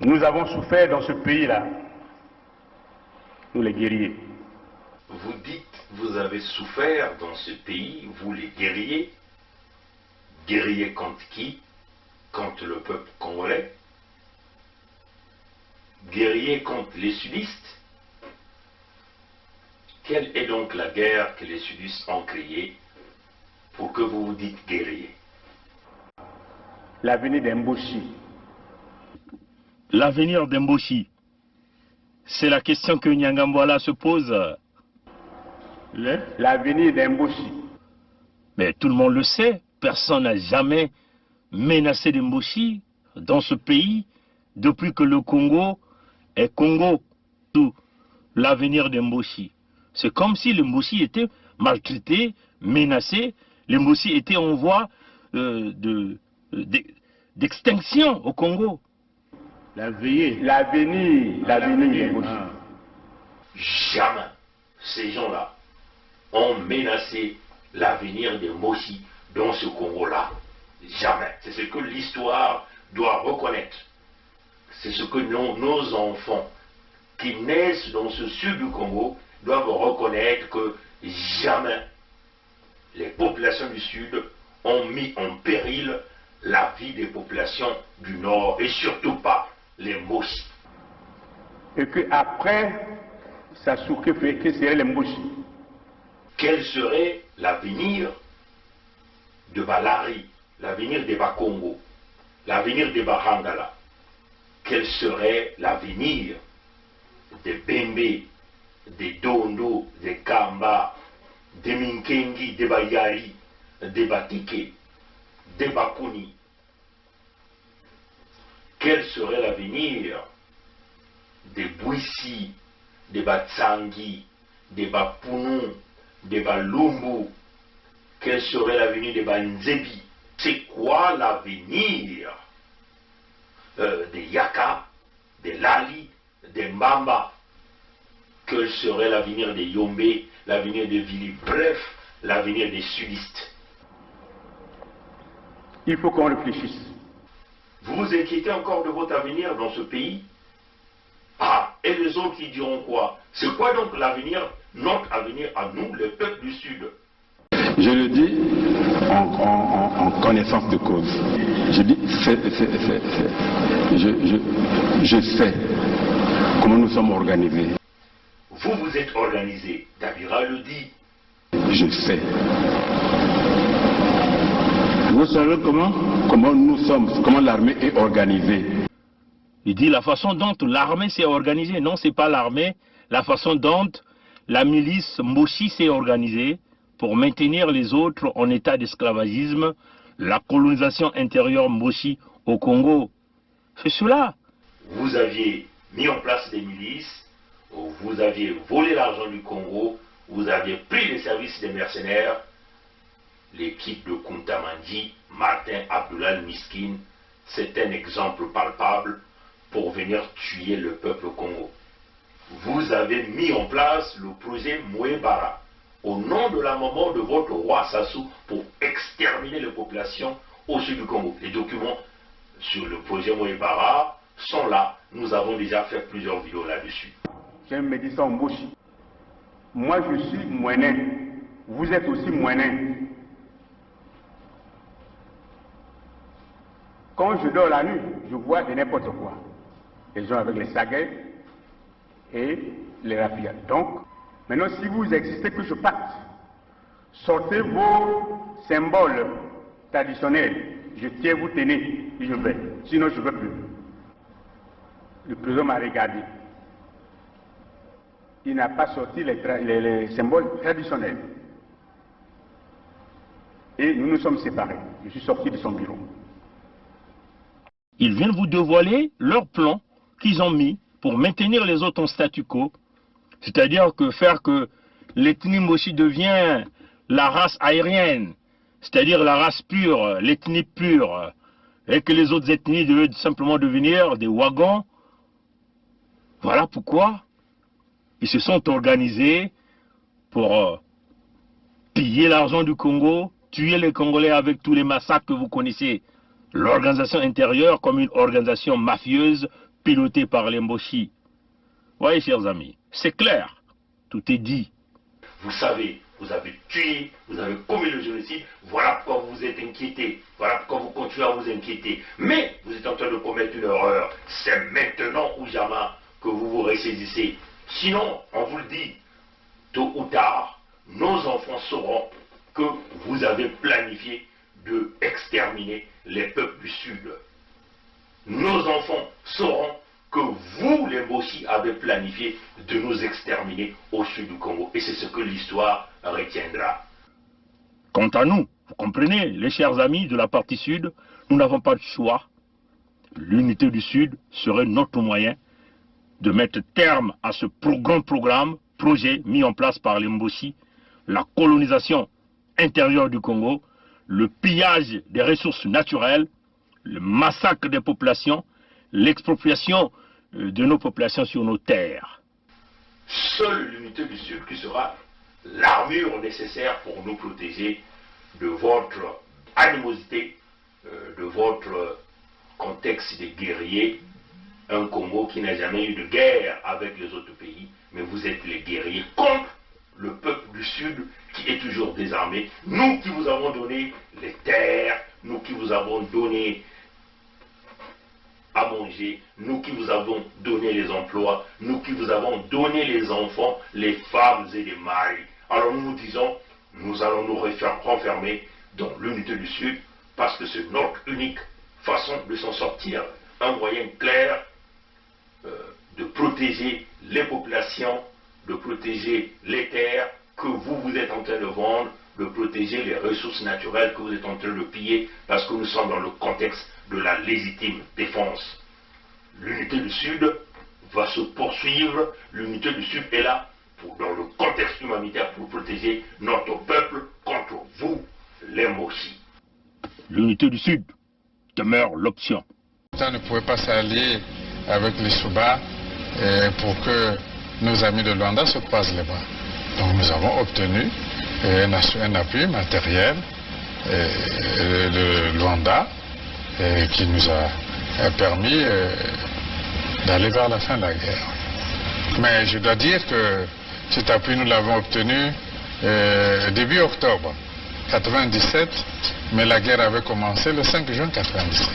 Nous avons souffert dans ce pays-là, nous les guerriers. Vous dites, vous avez souffert dans ce pays, vous les guerriers. Guerriers contre qui? Contre le peuple congolais. Guerriers contre les sudistes. Quelle est donc la guerre que les sudistes ont créée pour que vous vous dites guerriers? L'avenir d'Mboshi. L'avenir d'Mboshi. C'est la question que Nyangambwala se pose. L'avenir d'Mboshi. Mais tout le monde le sait, personne n'a jamais menacé d'Mboshi dans ce pays depuis que le Congo est Congo. Tout l'avenir d'Mboshi. C'est comme si l'Mboshi était maltraité, menacé, l'Mboshi était en voie d'extinction au Congo. L'avenir d'Mboshi. Jamais ces gens-là ont menacé l'avenir de Mboshi dans ce Congo-là. Jamais. C'est ce que l'histoire doit reconnaître. C'est ce que nos enfants qui naissent dans ce sud du Congo doivent reconnaître, que jamais les populations du sud ont mis en péril la vie des populations du nord, et surtout pas les Mboshi. Et qu'après, ça souque fait que serait les Mboshi. Quel serait l'avenir de Balari, l'avenir de Bakongo, l'avenir de Barangala? Quel serait l'avenir de Bembe, de Dondo, de Kamba, de Minkengi, de Bayari, de Batike, de Bakuni? Quel serait l'avenir de Bouissi, de Batsangi, de Bapounou, de Balumbu? Quel serait l'avenir de Banzebi? C'est quoi l'avenir de Yaka, de Lali, de Mbamba? Quel serait l'avenir de Yombe, l'avenir de Vili? Bref, l'avenir des sudistes. Il faut qu'on réfléchisse. Vous vous inquiétez encore de votre avenir dans ce pays? Ah, et les autres qui diront quoi? C'est quoi donc l'avenir, notre avenir à nous, le peuple du Sud? Je le dis en connaissance de cause. Je dis, je sais comment nous sommes organisés. Vous, vous êtes organisé. Dabira le dit. Je sais. Vous savez comment nous sommes, comment l'armée est organisée. Il dit la façon dont l'armée s'est organisée. Non, c'est pas l'armée. La façon dont la milice Mboshi s'est organisée pour maintenir les autres en état d'esclavagisme, la colonisation intérieure Mboshi au Congo. C'est cela. Vous aviez mis en place des milices, vous aviez volé l'argent du Congo, vous aviez pris les services des mercenaires. L'équipe de Kuntamandi, Martin Abdoulal Miskin, c'est un exemple palpable pour venir tuer le peuple Congo. Vous avez mis en place le projet Mouébara au nom de la maman de votre roi Sassou pour exterminer les populations au sud du Congo. Les documents sur le projet Mouébara sont là. Nous avons déjà fait plusieurs vidéos là-dessus. J'aime me dire ça en Mboshi. Moi je suis Mouénin. Vous êtes aussi Mouénin. Quand je dors la nuit, je vois de n'importe quoi. Les gens avec les saguets et les rapides. Donc, maintenant, si vous existez que je parte, sortez vos symboles traditionnels. Je tiens, vous tenez, et je vais. Sinon, je ne veux plus. Le président m'a regardé. Il n'a pas sorti les symboles traditionnels. Et nous nous sommes séparés. Je suis sorti de son bureau. Ils viennent vous dévoiler leur plan qu'ils ont mis pour maintenir les autres en statu quo. C'est-à-dire que faire que l'ethnie Mboshi devient la race aérienne, c'est-à-dire la race pure, l'ethnie pure, et que les autres ethnies devaient simplement devenir des wagons. Voilà pourquoi ils se sont organisés pour piller l'argent du Congo, tuer les Congolais avec tous les massacres que vous connaissez. L'organisation intérieure comme une organisation mafieuse, pilotée par les Mboshi. Voyez, chers amis, c'est clair, tout est dit. Vous savez, vous avez tué, vous avez commis le génocide, voilà pourquoi vous vous êtes inquiété, voilà pourquoi vous continuez à vous inquiéter. Mais vous êtes en train de commettre une erreur, c'est maintenant ou jamais que vous vous ressaisissez. Sinon, on vous le dit, tôt ou tard, nos enfants sauront que vous avez planifié de exterminer les peuples du Sud. Nos enfants sauront que vous, les Mboshi, avez planifié de nous exterminer au sud du Congo. Et c'est ce que l'histoire retiendra. Quant à nous, vous comprenez, les chers amis de la partie sud, nous n'avons pas de choix. L'unité du Sud serait notre moyen de mettre terme à ce grand projet mis en place par les Mboshi, la colonisation intérieure du Congo, le pillage des ressources naturelles, le massacre des populations, l'expropriation de nos populations sur nos terres. Seule l'unité du Sud qui sera l'armure nécessaire pour nous protéger de votre animosité, de votre contexte de guerrier. Un Congo qui n'a jamais eu de guerre avec les autres pays, mais vous êtes les guerriers contre le peuple du Sud qui est toujours désarmé. Nous qui vous avons donné les terres, nous qui vous avons donné à manger, nous qui vous avons donné les emplois, nous qui vous avons donné les enfants, les femmes et les maris. Alors nous nous disons, nous allons nous renfermer dans l'unité du Sud parce que c'est notre unique façon de s'en sortir. Un moyen clair de protéger les populations, de protéger les terres que vous êtes en train de vendre, de protéger les ressources naturelles que vous êtes en train de piller, parce que nous sommes dans le contexte de la légitime défense. L'unité du Sud va se poursuivre, l'unité du Sud est là, dans le contexte humanitaire, pour protéger notre peuple contre vous, les Mboshi. L'unité du Sud demeure l'option. Ça ne pouvait pas s'allier avec les Souba pour que nos amis de Luanda se croisent les bras. Donc nous avons obtenu un appui matériel de Luanda qui nous a permis d'aller vers la fin de la guerre. Mais je dois dire que cet appui nous l'avons obtenu début octobre 1997, mais la guerre avait commencé le 5 juin 1997.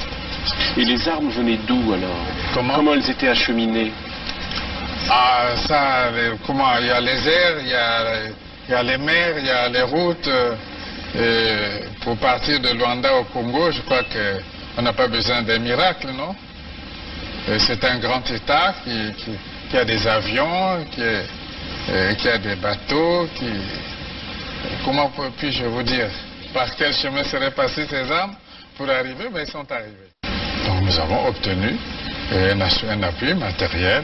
Et les armes venaient d'où alors? Comment elles étaient acheminées? Ah, ça, comment? Il y a les airs, il y a les mers, il y a les routes. Pour partir de Luanda au Congo, je crois qu'on n'a pas besoin d'un miracle, non? C'est un grand État qui a des avions, qui a des bateaux, comment puis-je vous dire? Par quel chemin seraient passées ces armes pour arriver? Mais ils sont arrivés. Donc nous avons obtenu un appui matériel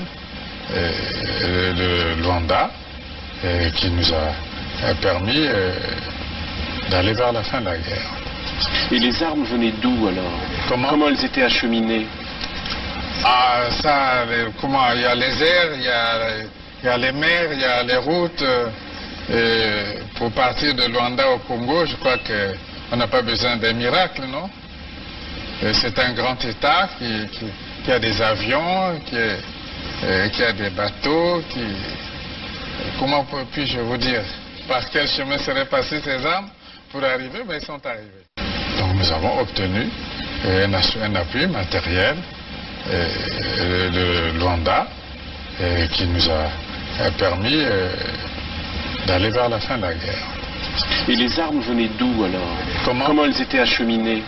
de Luanda qui nous a permis d'aller vers la fin de la guerre. Et les armes venaient d'où alors? Comment elles étaient acheminées? Ah, ça, comment? Il y a les airs, il y a les mers, il y a les routes. Pour partir de Luanda au Congo, je crois qu'on n'a pas besoin d'un miracle, non? C'est un grand État qui a des avions, qui a des bateaux, comment puis-je vous dire? Par quel chemin seraient passées ces armes pour arriver? Mais ils sont arrivés. Donc nous avons obtenu un appui matériel de Luanda qui nous a permis d'aller vers la fin de la guerre. Et les armes venaient d'où alors? Comment elles étaient acheminées?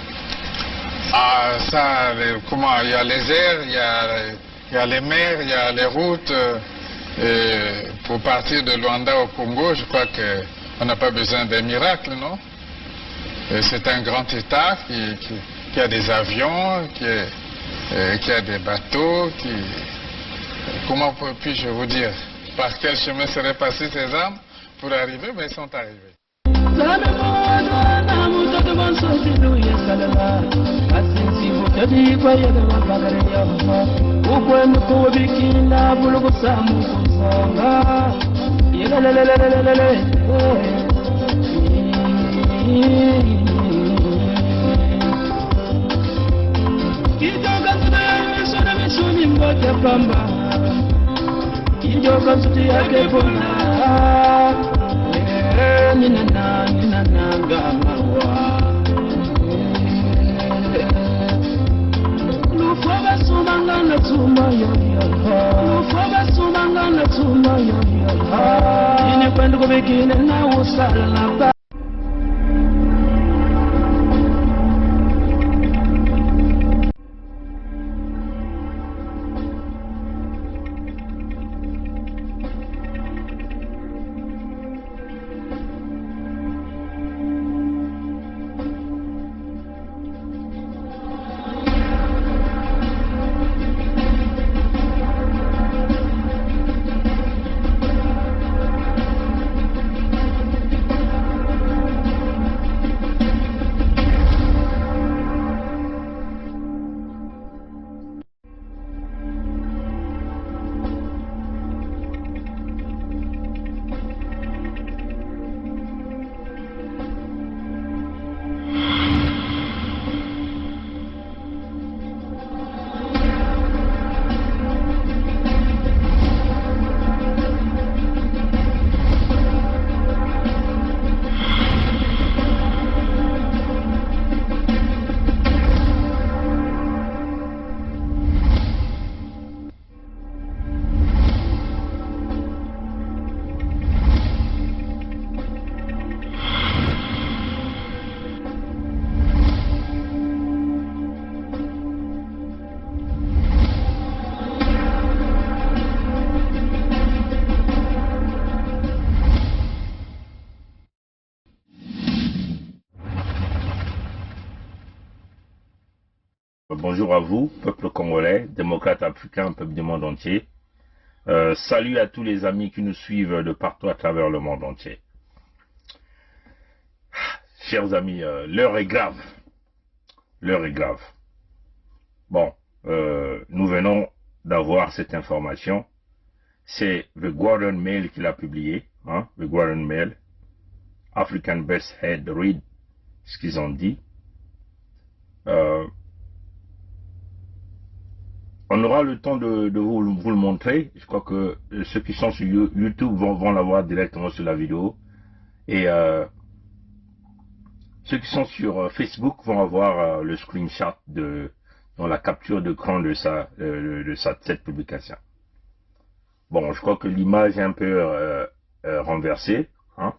Ah, ça, comment? Il y a les airs, il y a les mers, il y a les routes. Pour partir de Luanda au Congo, je crois qu'on n'a pas besoin d'un miracle, non? C'est un grand État qui a des avions, qui a des bateaux, comment puis-je vous dire? Par quel chemin seraient passées ces armes pour arriver? Mais ils sont arrivés. Kita ngoja pamba Ijoka suti yake pona Nina nanga mawa Lufaba sumanga na tuma yo Lufaba sumanga na tuma yo Ine kwenda kubikine na usala Bonjour à vous, peuple congolais, démocrate africain, peuple du monde entier. Salut à tous les amis qui nous suivent de partout à travers le monde entier. Chers amis, l'heure est grave. L'heure est grave. Bon, nous venons d'avoir cette information. C'est The Guardian Mail qui l'a publié. Hein, The Guardian Mail. African Best Head Read, ce qu'ils ont dit. On aura le temps de vous le montrer. Je crois que ceux qui sont sur YouTube vont l'avoir directement sur la vidéo. Et ceux qui sont sur Facebook vont avoir le screenshot dans la capture d'écran de cette publication. Bon, je crois que l'image est un peu renversée. Hein?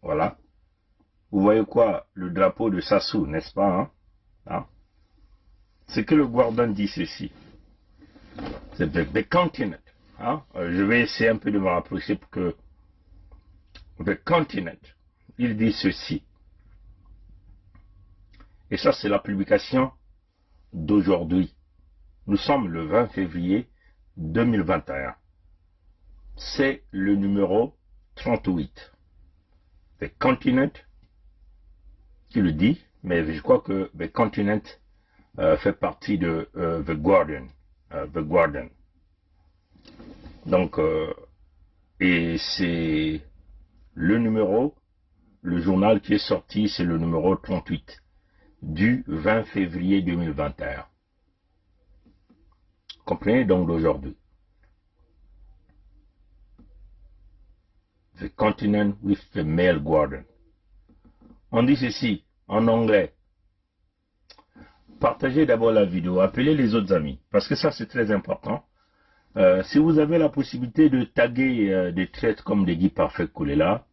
Voilà. Vous voyez quoi? Le drapeau de Sassou, n'est-ce pas? Hein? Hein? C'est que le Guardian dit ceci. C'est the continent. Hein? Je vais essayer un peu de me rapprocher pour que the continent, il dit ceci. Et ça, c'est la publication d'aujourd'hui. Nous sommes le 20 février 2021. C'est le numéro 38. The continent qui le dit, mais je crois que the continent fait partie de The Guardian. The Guardian. Donc, et c'est le numéro, le journal qui est sorti, c'est le numéro 38 du 20 février 2021. Comprenez donc d'aujourd'hui. The Continent with the Mail Guardian. On dit ceci en anglais. Partagez d'abord la vidéo, appelez les autres amis, parce que ça c'est très important. Si vous avez la possibilité de taguer des traites comme des Guy Parfait Kolela,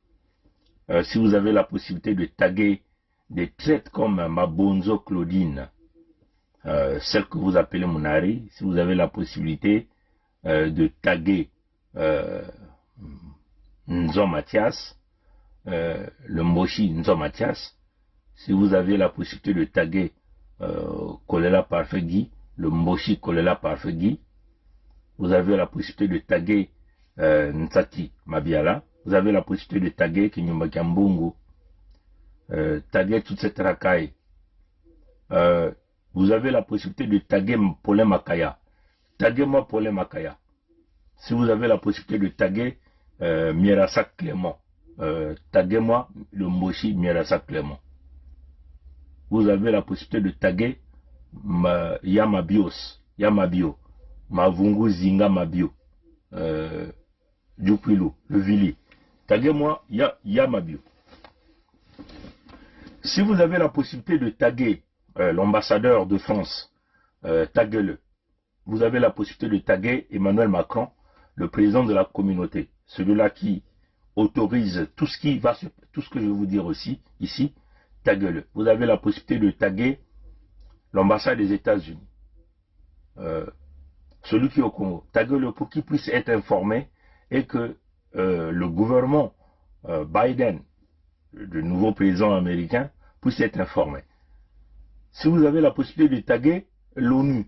si vous avez la possibilité de taguer des traites comme Mabonzo Claudine, celle que vous appelez Mounari, si vous avez la possibilité de taguer Nzo Mathias, le Moshi Nzo Mathias, si vous avez la possibilité de taguer Kolela Parfait Guy, le Moshi Kolela Parfait Guy, vous avez la possibilité de taguer Nsati Mabiala, vous avez la possibilité de taguer Kinyumba Kambungu, taguer toute cette racaille. Vous avez la possibilité de taguer Paulin Makaya. Taguez-moi Paulin Makaya. Si vous avez la possibilité de taguer Mierasa Clément, taguez-moi le Moshi Mierasa Clément. Vous avez la possibilité de taguer Yamabio. Mavungu Zinga Mabio, Djupilo, le Vili. Taguez-moi, ya Mabio. Si vous avez la possibilité de taguer l'ambassadeur de France, taguez-le. Vous avez la possibilité de taguer Emmanuel Macron, le président de la communauté, celui-là qui autorise tout ce que je vais vous dire aussi, ici, taguez-le. Vous avez la possibilité de taguer l'ambassade des États-Unis, celui qui est au Congo, taguez-le pour qu'il puisse être informé et que le gouvernement Biden, le nouveau président américain, puisse être informé. Si vous avez la possibilité de taguer l'ONU,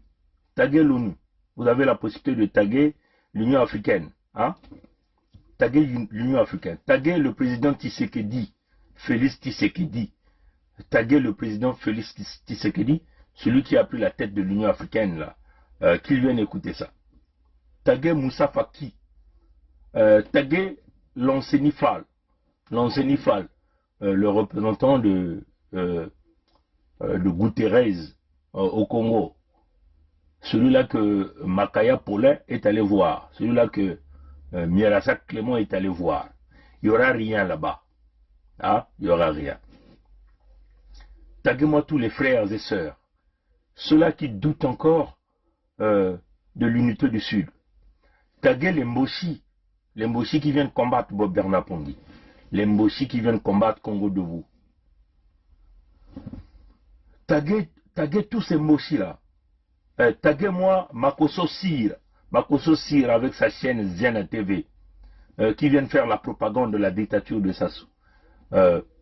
taguez l'ONU. Vous avez la possibilité de taguer l'Union africaine. Hein? Taguez l'Union africaine. Taguez le président Tshisekedi, Félix Tshisekedi. Taguez le président Félix Tshisekedi, celui qui a pris la tête de l'Union africaine, là, qu'il vienne écouter ça. Taguez Moussa Faki. Taguez l'Ansénifal, le représentant de Guterres au Congo. Celui-là que Makaya Paulin est allé voir, celui-là que Mierassa Clément est allé voir. Il n'y aura rien là-bas. Ah, il n'y aura rien. Taguez-moi tous les frères et sœurs, ceux-là qui doutent encore de l'unité du Sud. Taguez les Mboshi qui viennent combattre Bob Bernard Pongi, les Mboshi qui viennent combattre Congo Debout. Taguez tous ces Mboshi-là. Taguez-moi Makosso Sir avec sa chaîne Zena TV, qui vient faire la propagande de la dictature de Sassou,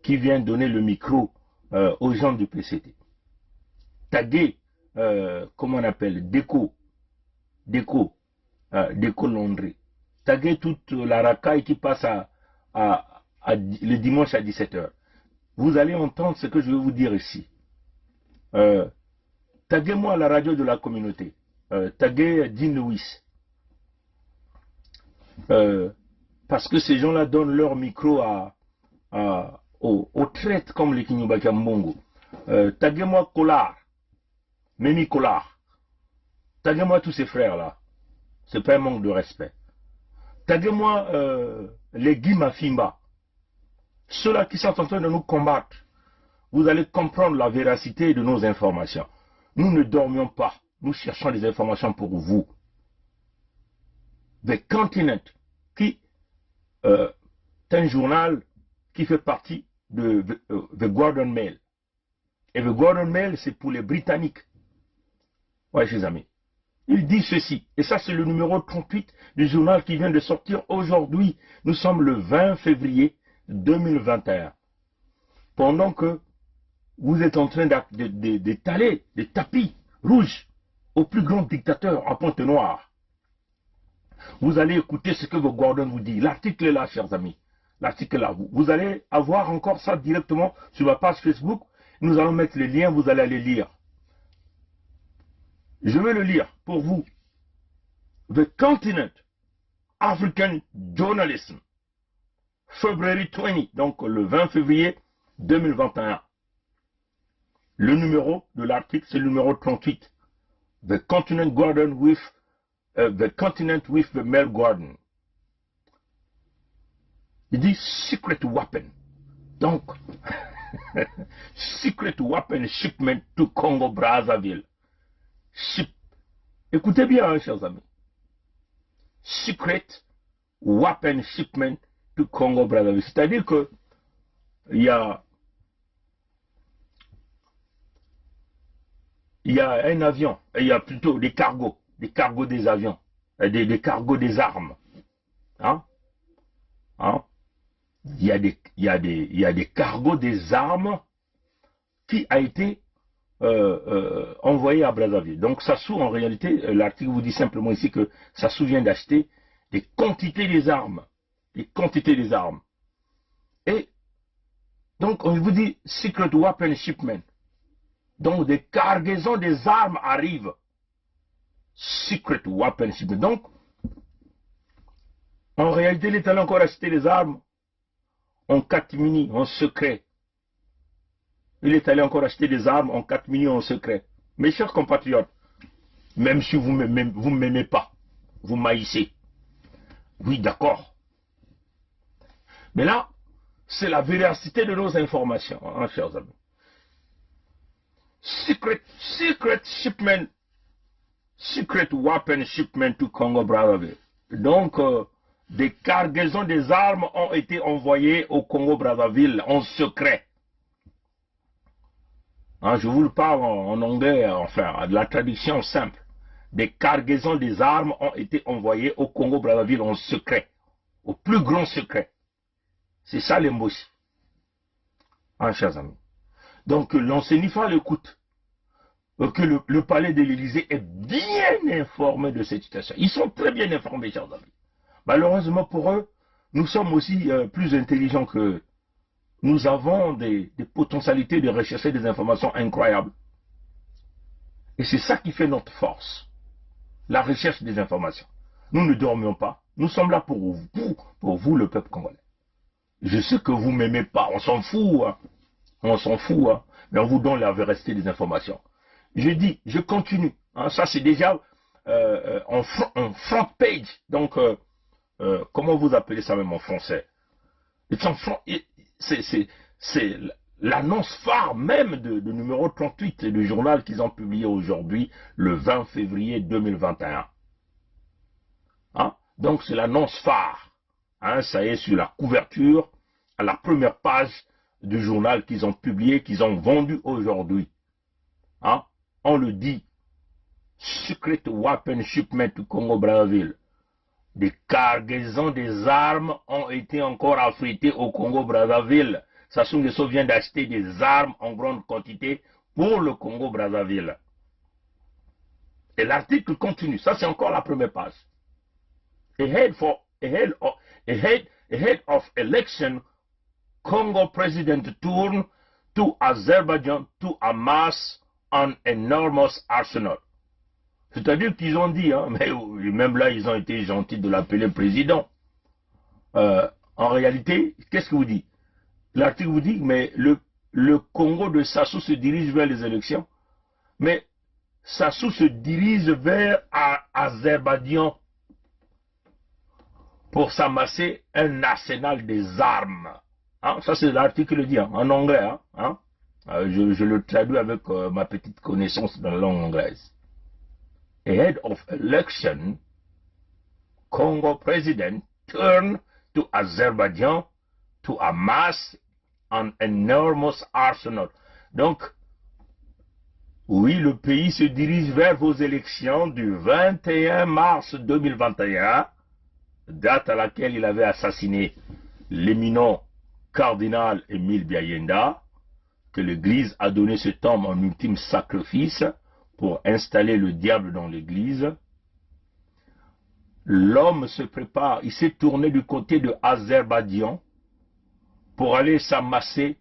qui vient donner le micro aux gens du PCT. Taguez, comment on appelle, Déco Londré. Taguez toute la racaille qui passe le dimanche à 17h. Vous allez entendre ce que je vais vous dire ici. Taguez-moi la radio de la communauté. Taguez Dean Lewis. Parce que ces gens-là donnent leur micro aux traites comme les Kinyubaka Mbongo. Taguez-moi Collard. Mimi Collard. Taguez-moi tous ces frères-là. C'est pas un manque de respect. Taguez-moi les Guy Mafimba. Ceux-là qui sont en train de nous combattre. Vous allez comprendre la véracité de nos informations. Nous ne dormions pas. Nous cherchons des informations pour vous. The Continent, qui est un journal qui fait partie de The Gordon Mail. Et The Gordon Mail, c'est pour les Britanniques. Ouais, chers amis. Il dit ceci, et ça c'est le numéro 38 du journal qui vient de sortir aujourd'hui. Nous sommes le 20 février 2021. Pendant que vous êtes en train d'étaler des tapis rouges au plus grand dictateur en Pointe-Noire. Vous allez écouter ce que vos Gordon vous dit. L'article est là, chers amis. L'article est là. Vous allez avoir encore ça directement sur ma page Facebook. Nous allons mettre les liens, vous allez aller lire. Je vais le lire pour vous. The Continent, African Journalism, February 20, donc le 20 février 2021. Le numéro de l'article, c'est le numéro 38. The Continent Gordon with The Continent with the Mail Gordon. Il dit secret weapon. Donc, secret weapon shipment to Congo Brazzaville. Écoutez bien, hein, chers amis. Secret weapon shipment to Congo Brazzaville. C'est-à-dire que il y a un avion, il y a plutôt des cargos des avions, des cargos des armes. Hein? Hein? Il y a des cargos des armes qui a été envoyé à Brazzaville. Donc Sassou, en réalité, l'article vous dit simplement ici que Sassou vient d'acheter des quantités des armes. Des quantités des armes. Et donc on vous dit secret weapon shipment. Donc des cargaisons des armes arrivent. Secret weapon shipment. Donc, en réalité, il est allé encore acheter des armes en catimini, en secret. Il est allé encore acheter des armes en catimini, en secret. Mes chers compatriotes, Même si vous ne m'aimez pas, vous m'haïssez. Oui, d'accord. Mais là, c'est la véracité de nos informations, hein, chers amis. Secret weapon shipment to Congo Brazzaville. Donc, des cargaisons des armes ont été envoyées au Congo Brazzaville en secret. Hein, je vous le parle en anglais, enfin, de la traduction simple. Des cargaisons des armes ont été envoyées au Congo Brazzaville en secret, au plus grand secret. C'est ça les mots. Hein, chers amis. Donc, l'enseignant l'écoute. Que le palais de l'Élysée est bien informé de cette situation. Ils sont très bien informés, chers amis. Malheureusement pour eux, nous sommes aussi plus intelligents qu'eux. Nous avons des potentialités de rechercher des informations incroyables. Et c'est ça qui fait notre force. La recherche des informations. Nous ne dormions pas. Nous sommes là pour vous, le peuple congolais. Je sais que vous ne m'aimez pas. On s'en fout. Hein. On s'en fout. Hein. Mais on vous donne la véracité des informations. Je dis, je continue. Hein, ça, c'est déjà en front page. Donc, comment vous appelez ça même en français? C'est l'annonce phare même de numéro 38 du journal qu'ils ont publié aujourd'hui, le 20 février 2021. Hein? Donc, c'est l'annonce phare. Hein, ça est sur la couverture, à la première page du journal qu'ils ont publié, qu'ils ont vendu aujourd'hui. Hein? On le dit, Secret Weapon Shipment to Congo Brazzaville. Des cargaisons des armes ont été encore affrétées au Congo Brazzaville. Sassou Nguesso vient d'acheter des armes en grande quantité pour le Congo Brazzaville. Et l'article continue. Ça, c'est encore la première page. Ahead of election, Congo president turn to Azerbaijan to amass an enormous arsenal. C'est-à-dire qu'ils ont dit, hein, mais même là, ils ont été gentils de l'appeler président. En réalité, qu'est-ce que vous dit? L'article vous dit, mais le Congo de Sassou se dirige vers les élections. Mais Sassou se dirige vers Azerbaïdjan pour s'amasser un arsenal des armes. Hein, ça, c'est l'article qui le dit, hein, en anglais. Hein. Je le traduis avec ma petite connaissance de la langue anglaise. Ahead of election, Congo president turned to Azerbaijan to amass an enormous arsenal. Donc, oui, le pays se dirige vers vos élections du 21 mars 2021, date à laquelle il avait assassiné l'éminent cardinal Émile Biayenda, que l'Église a donné cet homme en ultime sacrifice pour installer le diable dans l'Église. L'homme se prépare, il s'est tourné du côté de Azerbaïdjan pour aller s'amasser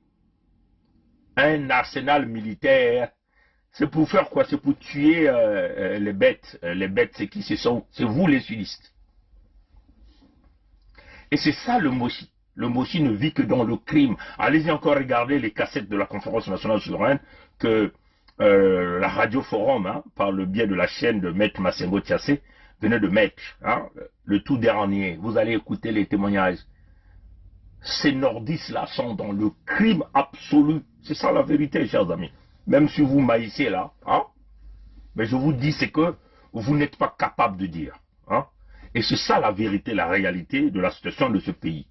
un arsenal militaire. C'est pour faire quoi? C'est pour tuer les bêtes. Les bêtes, c'est qui? C'est vous les sudistes. Et c'est ça le Moshi. Le Moshi ne vit que dans le crime. Allez-y encore regarder les cassettes de la Conférence nationale souveraine que la Radio Forum, hein, par le biais de la chaîne de Maître Massengo Tiassé, venait de mettre, hein, le tout dernier. Vous allez écouter les témoignages. Ces nordistes-là sont dans le crime absolu. C'est ça la vérité, chers amis. Même si vous maïssez là, hein, mais je vous dis, c'est que vous n'êtes pas capable de dire. Hein, et c'est ça la vérité, la réalité de la situation de ce pays.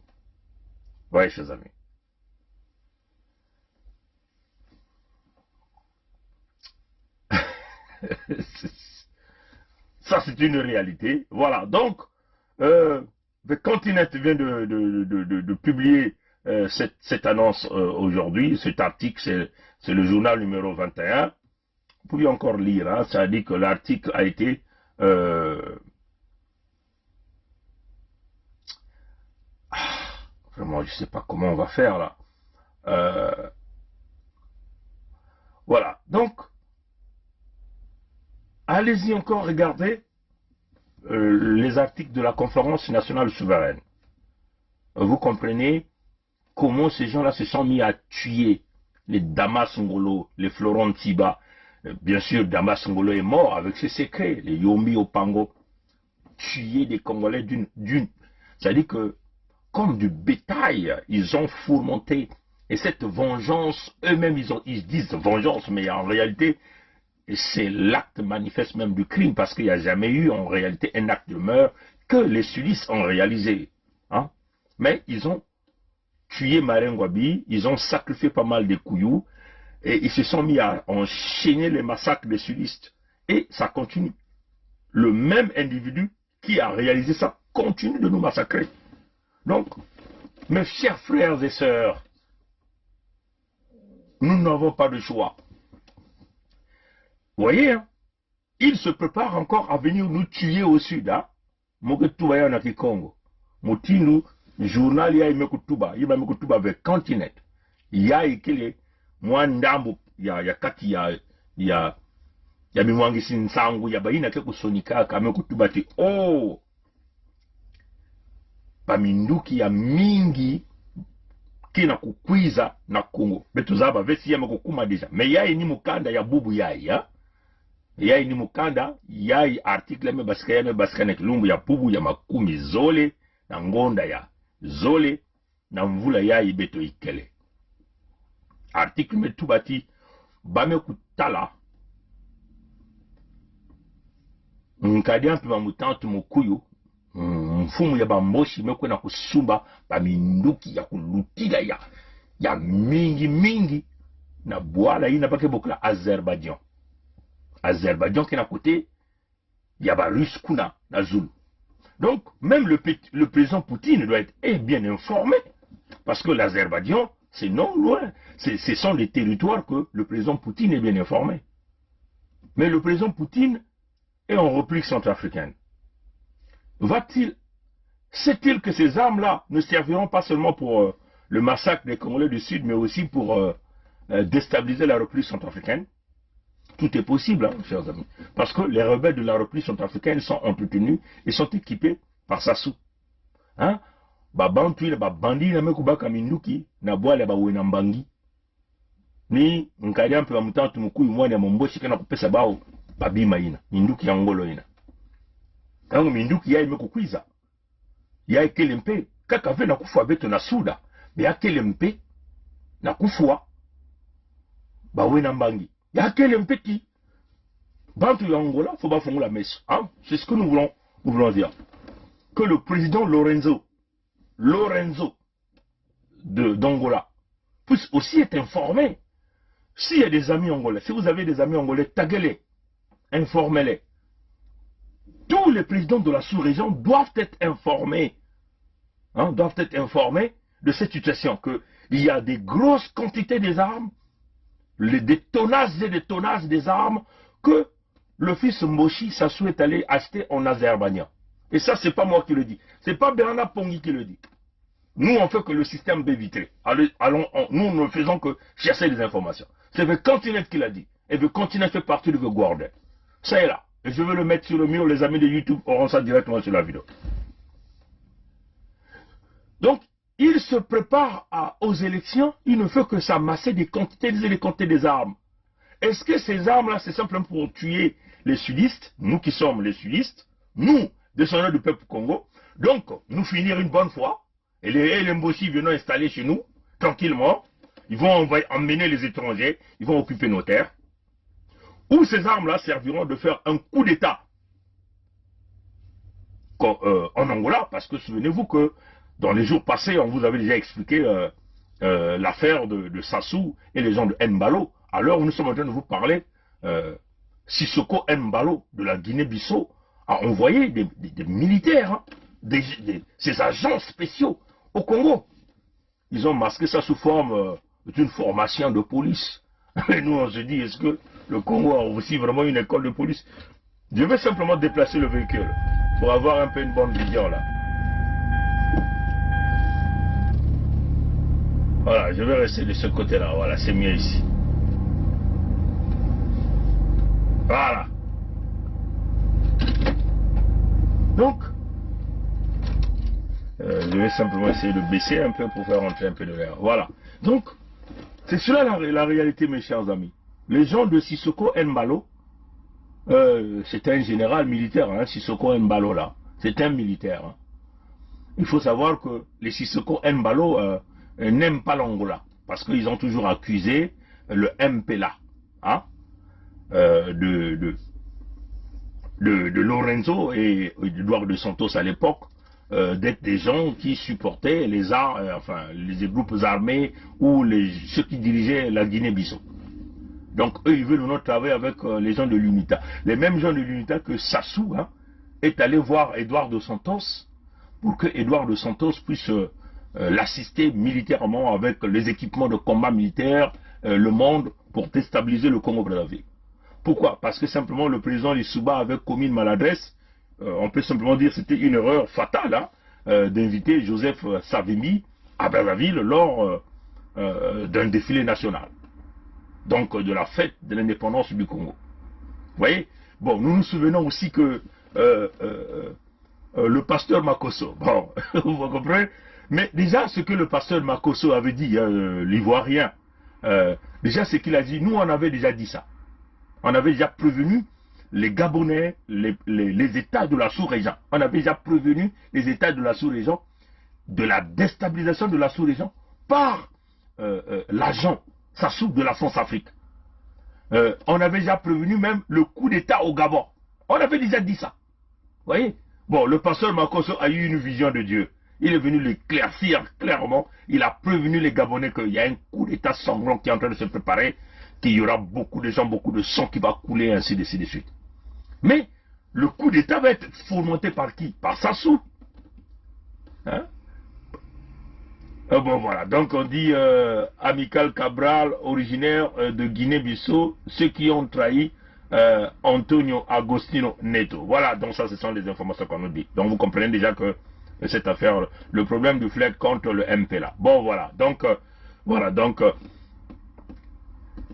Oui, chers amis. Ça, c'est une réalité. Voilà. Donc, The Continent vient de publier cette annonce aujourd'hui. Cet article, c'est le journal numéro 21. Vous pouvez encore lire. Hein, ça dit que l'article a été vraiment, je ne sais pas comment on va faire là. Voilà. Donc, allez-y encore regarder les articles de la Conférence nationale souveraine. Vous comprenez comment ces gens-là se sont mis à tuer les Damas Ngolo, les Florent Tiba, bien sûr, Damas Ngolo est mort avec ses secrets. Les Yombi Opango tuaient des Congolais c'est-à-dire que, comme du bétail, ils ont fourmenté. Et cette vengeance, eux-mêmes, ils disent vengeance, mais en réalité, c'est l'acte manifeste même du crime, parce qu'il n'y a jamais eu en réalité un acte de meurtre que les sudistes ont réalisé. Hein? Mais ils ont tué Marengwabi, ils ont sacrifié pas mal de couillous, et ils se sont mis à enchaîner les massacres des sudistes. Et ça continue. Le même individu qui a réalisé ça continue de nous massacrer. Donc, mes chers frères et sœurs, nous n'avons pas de choix. Vous voyez, hein? Il se prépare encore à venir nous tuer au sud. Hein? Moketuba na Kikongo. Motinu, journal ya imekutuba. Yima imekutuba avec continent. Ya ikile, mwandambo, ya kati ya mimwangi sinsangu, ya baina ke kusonika, kamekutuba ti, oh! Paminduki ya mingi, kina kukwiza na Kongo. Betuzaba, vesi ya mekukuma deja. Me ya ni mukanda ya bubu ya. Yai ni mukanda, yai article me baska nek lumbu ya pubu ya makumi zole, na ngonda ya zole, na mvula yai beto ikele. Article me tubati, bame kutala, nkadi ampi mamutantu mukuyu, mfumu ya bamboshi mekwe na kusumba, baminduki ya kulutila ya mingi, na buala ina pake bokla Azerbaïdjan. Azerbaïdjan qui est à côté, il y a Russe Kuna, na Zulu. Donc, même le président Poutine doit être bien informé, parce que l'Azerbaïdjan, c'est non loin. Ce sont les territoires que le président Poutine est bien informé. Mais le président Poutine est en République centrafricaine. Sait-il que ces armes-là ne serviront pas seulement pour le massacre des Congolais du Sud, mais aussi pour déstabiliser la République centrafricaine? Tout est possible, hein, chers amis. Parce que les rebelles de la République centrafricaine sont entretenus et sont équipés par Sassou. Hein? Babantu, babandi, na mekubaka minduki, na boale ba wenambangi. Ni, nkadi ampe wa mutantu mkuyu mwani ya momboshi kena kupesa bao, babima ina. Minduki ya ngolo ina. Kangu minduki ya imekukwiza. Ya kelempe, kaka ve na kufua beto na suda. Be ya kelempe, na kufua, ba wenambangi. Il y a quel petit Bantu Angola, faut pas faire la messe. Hein? C'est ce que nous voulons dire. Que le président Lorenzo d'Angola puisse aussi être informé. S'il y a des amis angolais, si vous avez des amis angolais, taguez-les, informez-les. Tous les présidents de la sous-région doivent être informés. Hein, doivent être informés de cette situation. Qu'il y a des grosses quantités des armes, des tonnages et des tonnages des armes que le fils Moshi Sassou est allé acheter en Azerbaïdjan. Et ça, c'est pas moi qui le dis. C'est pas Bernard Pongui qui le dit. Nous, on fait que le système B vitré. Nous ne faisons que chercher des informations. C'est le continent qui l'a dit. Et le continent fait partie de The Guardian. Ça est là. Et je veux le mettre sur le mur. Les amis de YouTube auront ça directement sur la vidéo. Donc, il se prépare aux élections, il ne fait que s'amasser des quantités et des quantités des armes. Est-ce que ces armes-là, c'est simplement pour tuer les sudistes, nous qui sommes les sudistes, nous, descendants du peuple Congo, donc nous finir une bonne fois, et les Mboshi viennent installer chez nous, tranquillement, ils vont emmener les étrangers, ils vont occuper nos terres, ou ces armes-là serviront de faire un coup d'État en Angola, parce que souvenez-vous que dans les jours passés, on vous avait déjà expliqué l'affaire de Sassou et les gens de Mbalo. Alors, nous sommes en train de vous parler, Sissoko Mbalo de la Guinée-Bissau a envoyé des militaires, hein, ces agents spéciaux au Congo. Ils ont masqué ça sous forme d'une formation de police. Et nous, on se dit, est-ce que le Congo a aussi vraiment une école de police? Je vais simplement déplacer le véhicule pour avoir un peu une bonne vision là. Voilà, je vais rester de ce côté-là. Voilà, c'est mieux ici. Voilà. Donc, je vais simplement essayer de baisser un peu pour faire rentrer un peu de l'air. Voilà. Donc, c'est cela la réalité, mes chers amis. les gens de Sissoko Embalo, c'est un général militaire, hein, Sissoko Embalo là, c'est un militaire. Hein. Il faut savoir que les Sissoko Embalo n'aiment pas l'Angola, parce qu'ils ont toujours accusé le MPLA, hein, de Lorenzo et d'Eduardo de Santos à l'époque, d'être des gens qui supportaient les groupes armés ou ceux qui dirigeaient la Guinée-Bissau. Donc eux, ils veulent maintenant travailler avec les gens de l'UNITA. Les mêmes gens de l'UNITA que Sassou, hein, est allé voir Eduardo de Santos pour que Eduardo de Santos puisse l'assister militairement avec les équipements de combat militaire, le monde, pour déstabiliser le Congo-Brazzaville. Pourquoi? Parce que simplement le président Lissouba avait commis une maladresse. On peut simplement dire que c'était une erreur fatale, hein, d'inviter Joseph Savimbi à Brazzaville lors d'un défilé national. Donc de la fête de l'indépendance du Congo. Vous voyez? Bon, nous nous souvenons aussi que le pasteur Makosso, bon, vous comprenez? Mais déjà ce que le pasteur Makosso avait dit, l'Ivoirien, déjà ce qu'il a dit, nous on avait déjà dit ça. On avait déjà prévenu les Gabonais, les États de la sous-région. On avait déjà prévenu les États de la sous-région de la déstabilisation de la sous-région par l'agent Sassou de la France-Afrique. On avait déjà prévenu même le coup d'État au Gabon. On avait déjà dit ça. Vous voyez? Bon, le pasteur Makosso a eu une vision de Dieu. Il est venu l'éclaircir clairement. Il a prévenu les Gabonais qu'il y a un coup d'État sanglant qui est en train de se préparer, qu'il y aura beaucoup de gens, beaucoup de sang qui va couler, ainsi de suite. Mais le coup d'État va être fomenté par qui? Par Sassou. Hein? Bon voilà, donc on dit Amical Cabral, originaire de Guinée-Bissau, ceux qui ont trahi Antonio Agostino Neto. Voilà, donc ça ce sont les informations qu'on nous dit. Donc vous comprenez déjà que cette affaire, le problème du FLEC contre le MPLA. Bon voilà, donc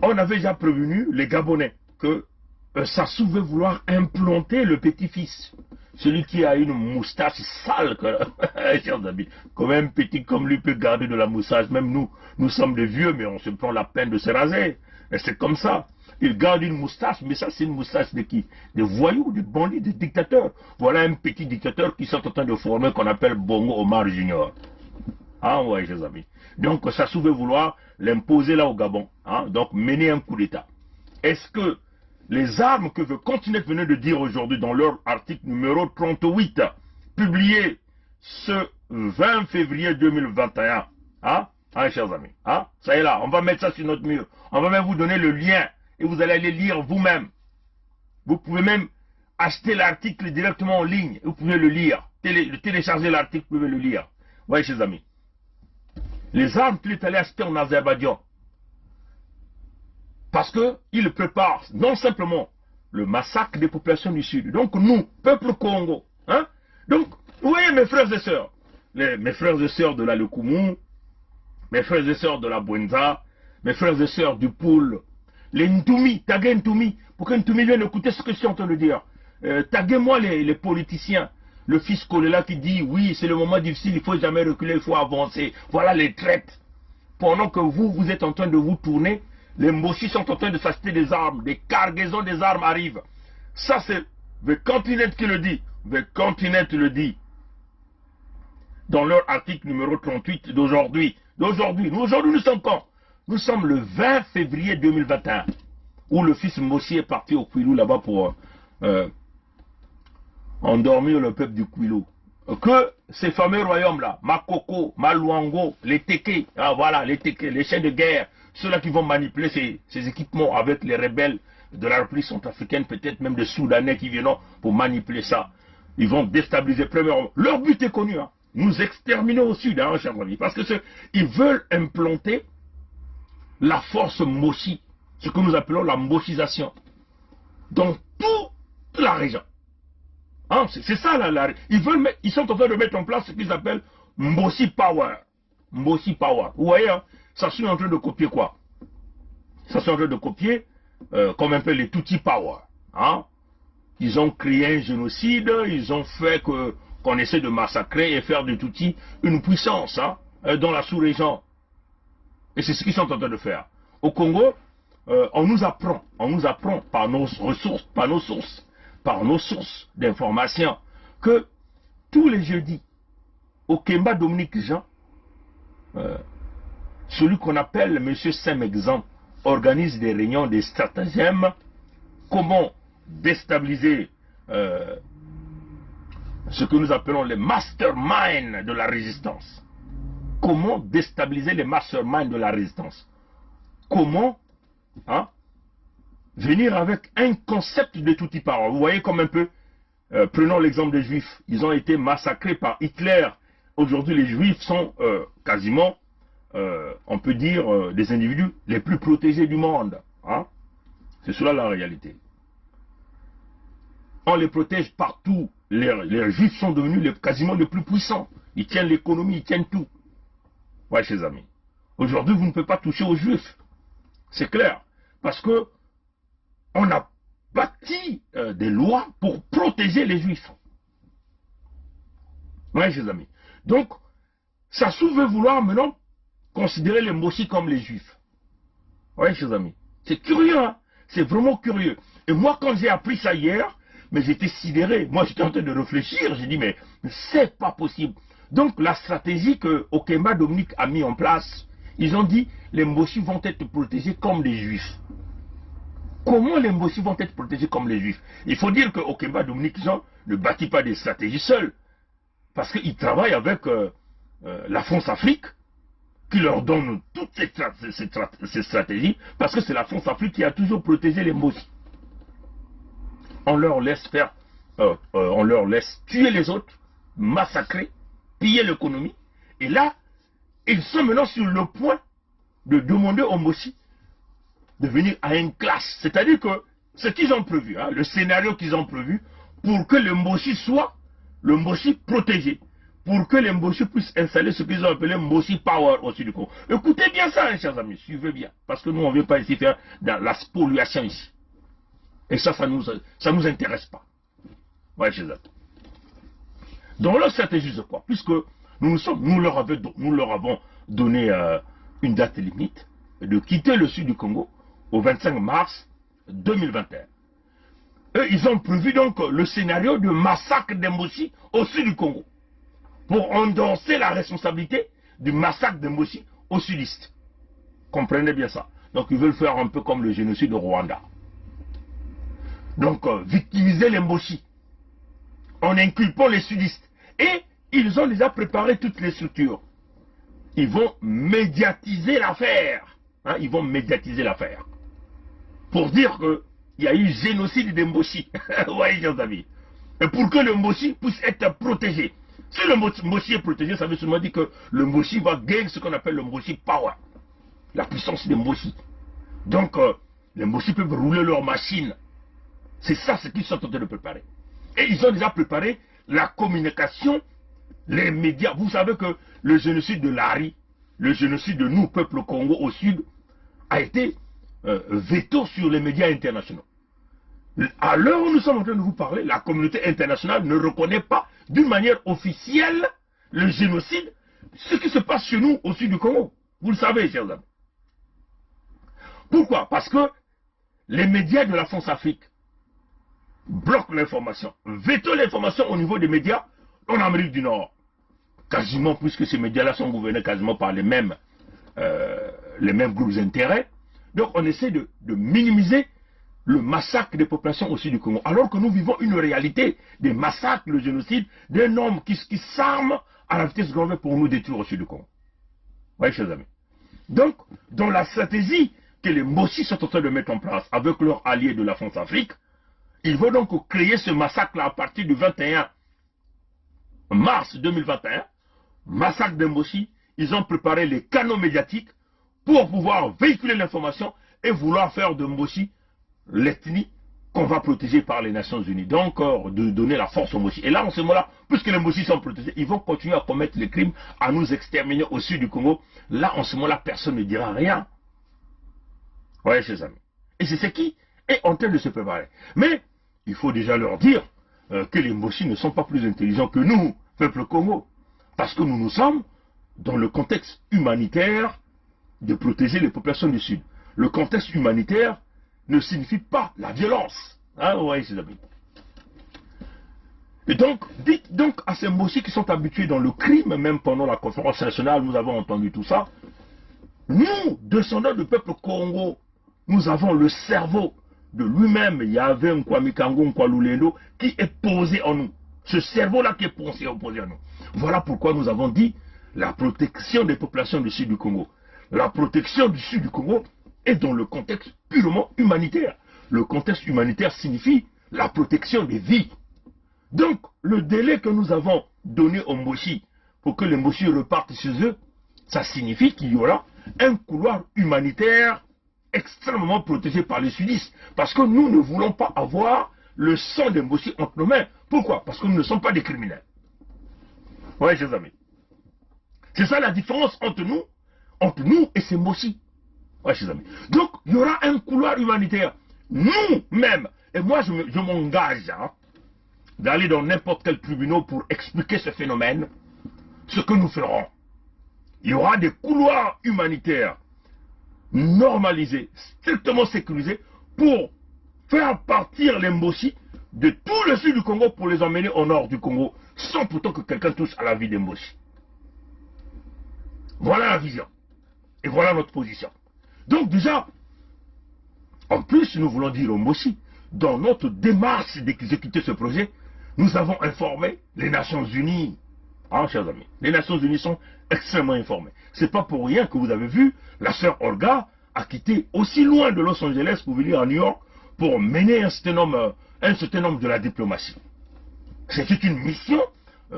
on avait déjà prévenu les Gabonais que Sassou veut vouloir implanter le petit-fils. Celui qui a une moustache sale, chers amis, comme un petit comme lui peut garder de la moustache. Même nous sommes des vieux, mais on se prend la peine de se raser. Et c'est comme ça. Il garde une moustache, mais ça c'est une moustache de qui? Des voyous, des bandits, des dictateurs. Voilà un petit dictateur qui sont en train de former, qu'on appelle Bongo Omar Junior. Ah ouais, chers amis. Donc Sassou veut vouloir l'imposer là au Gabon. Hein? Donc mener un coup d'État. Est-ce que les armes que veut Continent venait de dire aujourd'hui dans leur article numéro 38, publié ce 20 février 2021, hein, chers amis, hein, ça est là, on va mettre ça sur notre mur, on va même vous donner le lien, et vous allez aller lire vous-même. Vous pouvez même acheter l'article directement en ligne, vous pouvez le lire, télécharger l'article, vous pouvez le lire. Vous voyez, chers amis, les armes qu'il est allé acheter en Azerbaïdjan, parce qu'il prépare non simplement le massacre des populations du Sud. Donc nous, peuple Congo, hein? Donc, vous voyez mes frères et sœurs, mes frères et sœurs de la Lekoumou, mes frères et sœurs de la Bwenza, mes frères et sœurs du Poul, les Ntoumi, taguez Ntoumi, pour que Ntoumi vienne écouter ce que je suis en train de dire. Taguez-moi les politiciens, le fils Kolela qui dit, oui, c'est le moment difficile, il ne faut jamais reculer, il faut avancer. Voilà les traites. Pendant que vous êtes en train de vous tourner, les Mboshi sont en train de s'acheter des armes, des cargaisons des armes arrivent. Ça c'est The Continent qui le dit. The Continent le dit. Dans leur article numéro 38 d'aujourd'hui. Aujourd'hui, nous sommes quand? Nous sommes le 20 février 2021. Où le fils Mboshi est parti au Kwilu là-bas pour endormir le peuple du Kwilu. Que ces fameux royaumes-là, Makoko, Maluango, les Teke, ah voilà, les Teke, les chiens de guerre, ceux-là qui vont manipuler ces équipements avec les rebelles de la République centrafricaine, peut-être même des Soudanais qui viennent pour manipuler ça. Ils vont déstabiliser premièrement. Leur but est connu, hein. Nous exterminer au sud, hein, chers amis, parce que ils veulent implanter la force Moshi, ce que nous appelons la Moshisation, dans toute la région. Hein, c'est ça là, ils sont en train de mettre en place ce qu'ils appellent Mboshi Power. Mboshi Power. Vous voyez, hein, ça sont en train de copier quoi? Ça sont en train de copier comme un peu les Tutsi Power. Hein? Ils ont créé un génocide, ils ont fait qu'on essaie de massacrer et faire de Tutsi une puissance, hein, dans la sous-région. Et c'est ce qu'ils sont en train de faire. Au Congo, on nous apprend par nos ressources, par nos sources d'information, que tous les jeudis, au Kemba Dominique Jean, celui qu'on appelle M. Saint-Exan organise des réunions de stratagèmes, comment déstabiliser ce que nous appelons les masterminds de la résistance. Comment déstabiliser les masterminds de la résistance? Comment venir avec un concept de tout type. Vous voyez comme un peu, prenons l'exemple des Juifs, ils ont été massacrés par Hitler. Aujourd'hui, les Juifs sont quasiment, on peut dire, des individus les plus protégés du monde. C'est cela la réalité. On les protège partout. Les Juifs sont devenus quasiment les plus puissants. Ils tiennent l'économie, ils tiennent tout. Ouais, chers amis. Aujourd'hui, vous ne pouvez pas toucher aux Juifs. C'est clair. Parce que on a bâti des lois pour protéger les Juifs. Ouais, chers amis. Donc, ça veut vouloir maintenant considérer les Mossi comme les Juifs. Ouais, chers amis. C'est curieux, hein? C'est vraiment curieux. Et moi, quand j'ai appris ça hier, mais j'étais sidéré. Moi, j'étais en train de réfléchir. J'ai dit, mais c'est pas possible. Donc, la stratégie que Okemba Dominique a mis en place, ils ont dit, les Mossi vont être protégés comme des Juifs. Comment les Mossi vont être protégés comme les Juifs? Il faut dire que Okemba Dominique Jean ne bâtit pas des stratégies seuls. Parce qu'il travaille avec la France-Afrique, qui leur donne toutes ces stratégies, parce que c'est la France-Afrique qui a toujours protégé les Mossi. On leur laisse faire, on leur laisse tuer les autres, massacrer, piller l'économie. Et là, ils sont maintenant sur le point de demander aux Mossi de venir à une classe. C'est-à-dire que ce qu'ils ont prévu, le scénario qu'ils ont prévu, pour que le Mossi soit le Mossi protégé, pour que les Mossi puissent installer ce qu'ils ont appelé Mossi Power au sud du Congo. Écoutez bien ça, chers amis, suivez bien, parce que nous, on ne vient pas ici faire dans la spoliation ici. Et ça nous intéresse pas. Ouais, chers amis. Donc leur stratégie, c'est quoi? Puisque nous leur avons donné une date limite de quitter le sud du Congo au 25 mars 2021. Eux, ils ont prévu donc le scénario de massacre des Mossi au sud du Congo pour endosser la responsabilité du massacre des Mossi au sudiste. Comprenez bien ça. Donc ils veulent faire un peu comme le génocide au Rwanda. Donc victimiser les Mossi en inculpant les sudistes. Et ils ont déjà préparé toutes les structures. Ils vont médiatiser l'affaire. Ils vont médiatiser l'affaire. Pour dire qu'il y a eu génocide des Mossi. Oui, chers amis. Et pour que le Mossi puisse être protégé. Si le Mossi est protégé, ça veut seulement dire que le Mossi va gagner ce qu'on appelle le Mossi Power. La puissance des Mossi. Donc, les Mossi peuvent rouler leur machine. C'est ça ce qu'ils sont en train de préparer. Et ils ont déjà préparé la communication, les médias. Vous savez que le génocide de Lari, le génocide de nous, peuple Congo au sud, a été veto sur les médias internationaux. À l'heure où nous sommes en train de vous parler, la communauté internationale ne reconnaît pas d'une manière officielle le génocide, ce qui se passe chez nous au sud du Congo. Vous le savez, chers amis. Pourquoi? Parce que les médias de la France-Afrique bloquent l'information, veto l'information au niveau des médias en Amérique du Nord. Quasiment, puisque ces médias-là sont gouvernés quasiment par les mêmes groupes d'intérêt. Donc on essaie de minimiser le massacre des populations au sud du Congo. Alors que nous vivons une réalité des massacres, le génocide, d'un homme qui s'arme à la vitesse grand V pour nous détruire au sud du Congo. Oui, chers amis. Donc, dans la stratégie que les Mossi sont en train de mettre en place avec leurs alliés de la France-Afrique, ils vont donc créer ce massacre-là à partir du 21 mars 2021. Massacre des Mossi. Ils ont préparé les canaux médiatiques pour pouvoir véhiculer l'information et vouloir faire de Mossi l'ethnie qu'on va protéger par les Nations Unies. Donc, de donner la force aux Mossi. Et là, en ce moment-là, puisque les Mossi sont protégés, ils vont continuer à commettre les crimes, à nous exterminer au sud du Congo. Là, en ce moment-là, personne ne dira rien. Oui, chers amis. Et c'est ce qui est en train de se préparer. Mais, il faut déjà leur dire que les Mossi ne sont pas plus intelligents que nous, peuple Congo. Parce que nous sommes dans le contexte humanitaire de protéger les populations du Sud. le contexte humanitaire ne signifie pas la violence. Hein, ouais, ses amis. Et donc, dites donc à ces Mossi qui sont habitués dans le crime, même pendant la conférence nationale, nous avons entendu tout ça. Nous, descendants du peuple Congo, nous avons le cerveau de lui-même, Yahvé Nkwamikango Nkwalulendo, qui est posé en nous. Ce cerveau-là qui est posé en nous. Voilà pourquoi nous avons dit la protection des populations du sud du Congo. La protection du sud du Congo est dans le contexte purement humanitaire. Le contexte humanitaire signifie la protection des vies. Donc, le délai que nous avons donné aux Mossi pour que les Mossi repartent chez eux, ça signifie qu'il y aura un couloir humanitaire extrêmement protégé par les sudistes. Parce que nous ne voulons pas avoir le sang des Mossi entre nos mains. Pourquoi? Parce que nous ne sommes pas des criminels. Oui, chers amis. C'est ça la différence entre nous et ces Mossi. Oui, chers amis. Donc, il y aura un couloir humanitaire. Nous-mêmes, et moi je m'engage d'aller dans n'importe quel tribunal pour expliquer ce phénomène, ce que nous ferons. Il y aura des couloirs humanitaires normalisés, strictement sécurisés, pour faire partir les Mossi de tout le sud du Congo pour les emmener au nord du Congo, sans pourtant que quelqu'un touche à la vie des Mossi. Voilà la vision. Et voilà notre position. Donc déjà, en plus, nous voulons dire aux Mossi, dans notre démarche d'exécuter ce projet, nous avons informé les Nations Unies. Ah, chers amis, les Nations Unies sont extrêmement informées. C'est pas pour rien que vous avez vu, la sœur Olga a quitté aussi loin de Los Angeles pour venir à New York pour mener un certain nombre de la diplomatie. C'est une mission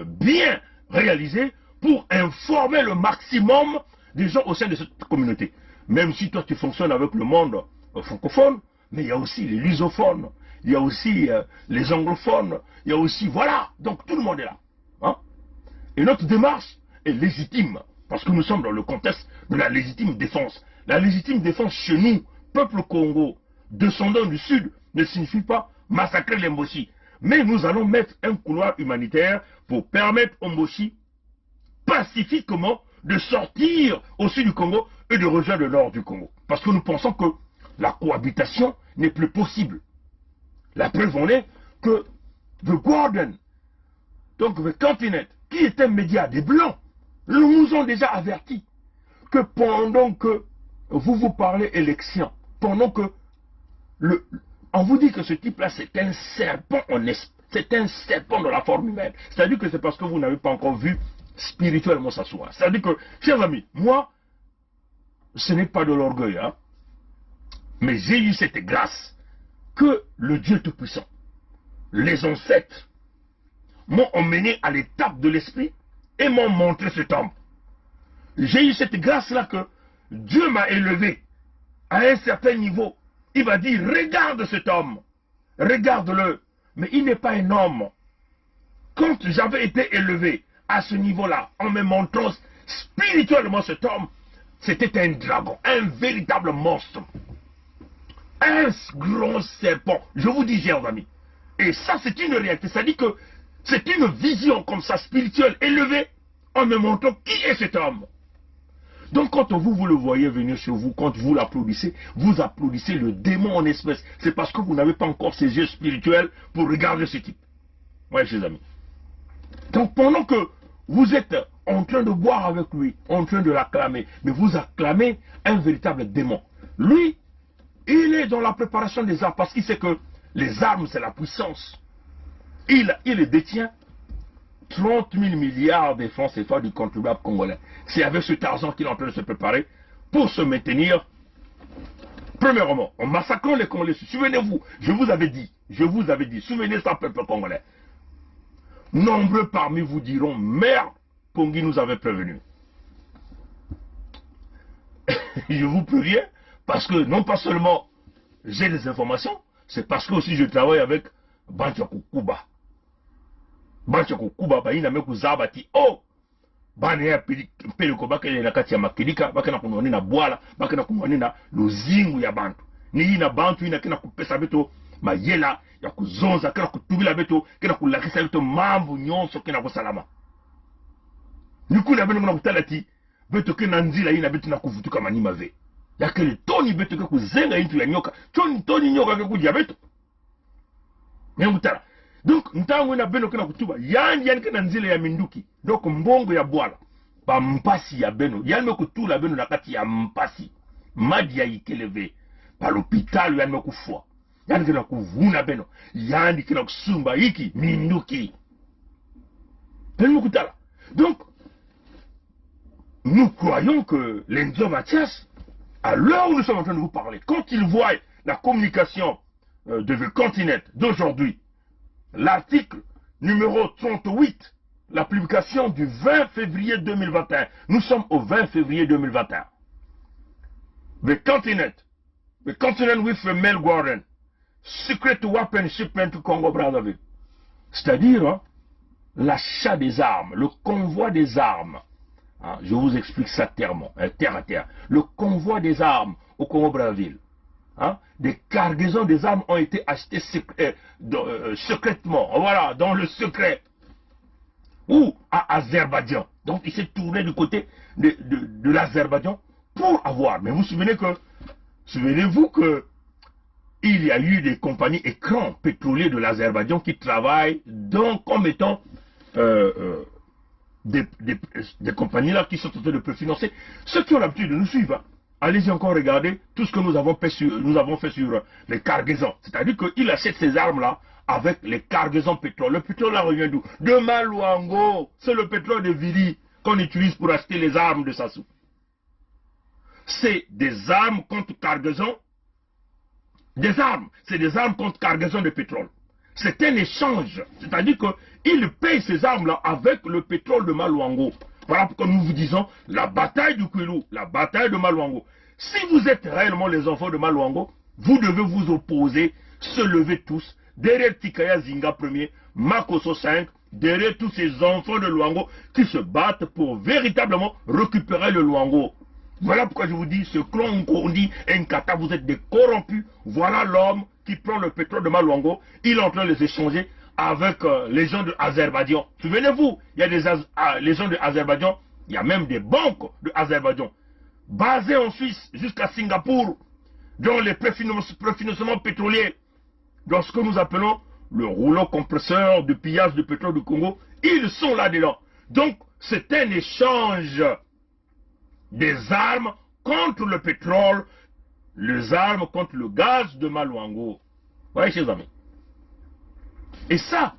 bien réalisée pour informer le maximum des gens au sein de cette communauté. Même si toi tu fonctionnes avec le monde francophone, mais il y a aussi les lusophones, il y a aussi les anglophones, il y a aussi, voilà, donc tout le monde est là. Hein? Et notre démarche est légitime, parce que nous sommes dans le contexte de la légitime défense. La légitime défense chez nous, peuple Congo, descendants du Sud, ne signifie pas massacrer les Mossi. Mais nous allons mettre un couloir humanitaire pour permettre aux Mossi pacifiquement de sortir au sud du Congo et de rejoindre le nord du Congo. Parce que nous pensons que la cohabitation n'est plus possible. La preuve en est que The Guardian, donc The Continent, qui est un média des Blancs, nous ont déjà averti que pendant que vous parlez élection, pendant que on vous dit que ce type-là c'est un serpent c'est un serpent dans la forme humaine. C'est-à-dire que c'est parce que vous n'avez pas encore vu spirituellement s'asseoir. C'est-à-dire que, chers amis, moi, ce n'est pas de l'orgueil, hein, mais j'ai eu cette grâce que le Dieu Tout-Puissant, les ancêtres, m'ont emmené à l'étape de l'esprit et m'ont montré cet homme. J'ai eu cette grâce-là que Dieu m'a élevé à un certain niveau. Il va dire, regarde cet homme, regarde-le, mais il n'est pas un homme. Quand j'avais été élevé à ce niveau-là, en me montrant spirituellement cet homme, c'était un dragon, un véritable monstre. Un grand serpent. Je vous dis, chers amis. Et ça, c'est une réalité. Ça dit que c'est une vision comme ça, spirituelle, élevée, en me montrant qui est cet homme. Donc quand vous le voyez venir chez vous, quand vous l'applaudissez, vous applaudissez le démon en espèce. C'est parce que vous n'avez pas encore ces yeux spirituels pour regarder ce type. Oui, chers amis. Donc pendant que vous êtes en train de boire avec lui, en train de l'acclamer, mais vous acclamez un véritable démon. Lui, il est dans la préparation des armes parce qu'il sait que les armes, c'est la puissance. Il détient 30 000 milliards de francs CFA du contribuable congolais. C'est avec cet argent qu'il est en train de se préparer pour se maintenir. Premièrement, en massacrant les Congolais. Souvenez-vous, je vous avais dit, souvenez ça, peuple congolais. Nombreux parmi vous diront, merde, Pongi nous avait prévenu. Je vous préviens, parce que non pas seulement j'ai des informations, c'est parce que aussi je travaille avec Banchako Kuba. Banchako Kuba, il n'a même que Zabati. Oh! Bane ya peliko bakele na kati ya makilika, bakena kunwani na bwala, bakena kunwani na luzingu ya bantu. Ni na bantu ina kena kupesa beto mayela ya kuzonza, kena kutubila beto, kena kulakisa beto mambu nyonso kena kusalama. Nikuna beto muna kutalati, beto kena nzila ina beto na kuvutuka manima ve. Il n'y a que le Tony Beto que vous zenga intu ya nyoka. Tony nyoka que vous diabeto. Nyamutara. Donc, ntango na beno kana kutuba. Yani kana nzile ya minduki. Donc, mbongo ya bwala. Ba mpasi ya beno. Yani me kutula beno nakati ya mpasi. Madi ya ikeleve. Par l'hôpital yani me kufua. Yani kana kuvuna beno. Yani kana kusumba iki minduki. Beno kutala. Donc, nous croyons que l'Enzo Mathias, à l'heure où nous sommes en train de vous parler, quand il voit la communication de The Continent d'aujourd'hui, l'article numéro 38, la publication du 20 février 2021, nous sommes au 20 février 2021. The Continent with Mel Gordon, Secret Weapon Shipment to Congo Brazzaville. C'est-à-dire hein, l'achat des armes, le convoi des armes. Hein, je vous explique ça terre à terre. Le convoi des armes au Congo-Brazzaville. Hein, des cargaisons des armes ont été achetées secrètement. Voilà, dans le secret. Ou à Azerbaïdjan. Donc il s'est tourné du côté de l'Azerbaïdjan pour avoir. Mais souvenez-vous que il y a eu des compagnies écrans pétroliers de l'Azerbaïdjan qui travaillent comme étant des compagnies là qui sont en train de financer. Ceux qui ont l'habitude de nous suivre, hein, allez-y encore regarder tout ce que nous avons fait sur les cargaisons. C'est-à-dire qu'il achète ces armes-là avec les cargaisons pétrole. Le pétrole là revient d'où? De Maluango. C'est le pétrole de Vili qu'on utilise pour acheter les armes de Sassou. C'est des armes contre cargaison. C'est des armes contre cargaison de pétrole. C'est un échange. C'est-à-dire qu'il paye ces armes-là avec le pétrole de Maluango. Voilà pourquoi nous vous disons la bataille du Kwilu, la bataille de Maluango. Si vous êtes réellement les enfants de Maluango, vous devez vous opposer, se lever tous, derrière Tikaya Zinga 1er, Makoso 5, derrière tous ces enfants de Luango qui se battent pour véritablement récupérer le Luango. Voilà pourquoi je vous dis, ce clan Nkondi et Nkata, vous êtes des corrompus. Voilà l'homme qui prend le pétrole de Maluango, il est en train de les échanger avec les gens de Azerbaïdjan. Souvenez-vous, il y a les gens de Azerbaïdjan, il y a même des banques de Azerbaïdjan, basées en Suisse jusqu'à Singapour, dans les préfinancements pétroliers, dans ce que nous appelons le rouleau compresseur de pillage de pétrole du Congo, ils sont là-dedans. Donc, c'est un échange des armes contre le pétrole, les armes contre le gaz de Maluango. Vous voyez, chers amis. Et ça,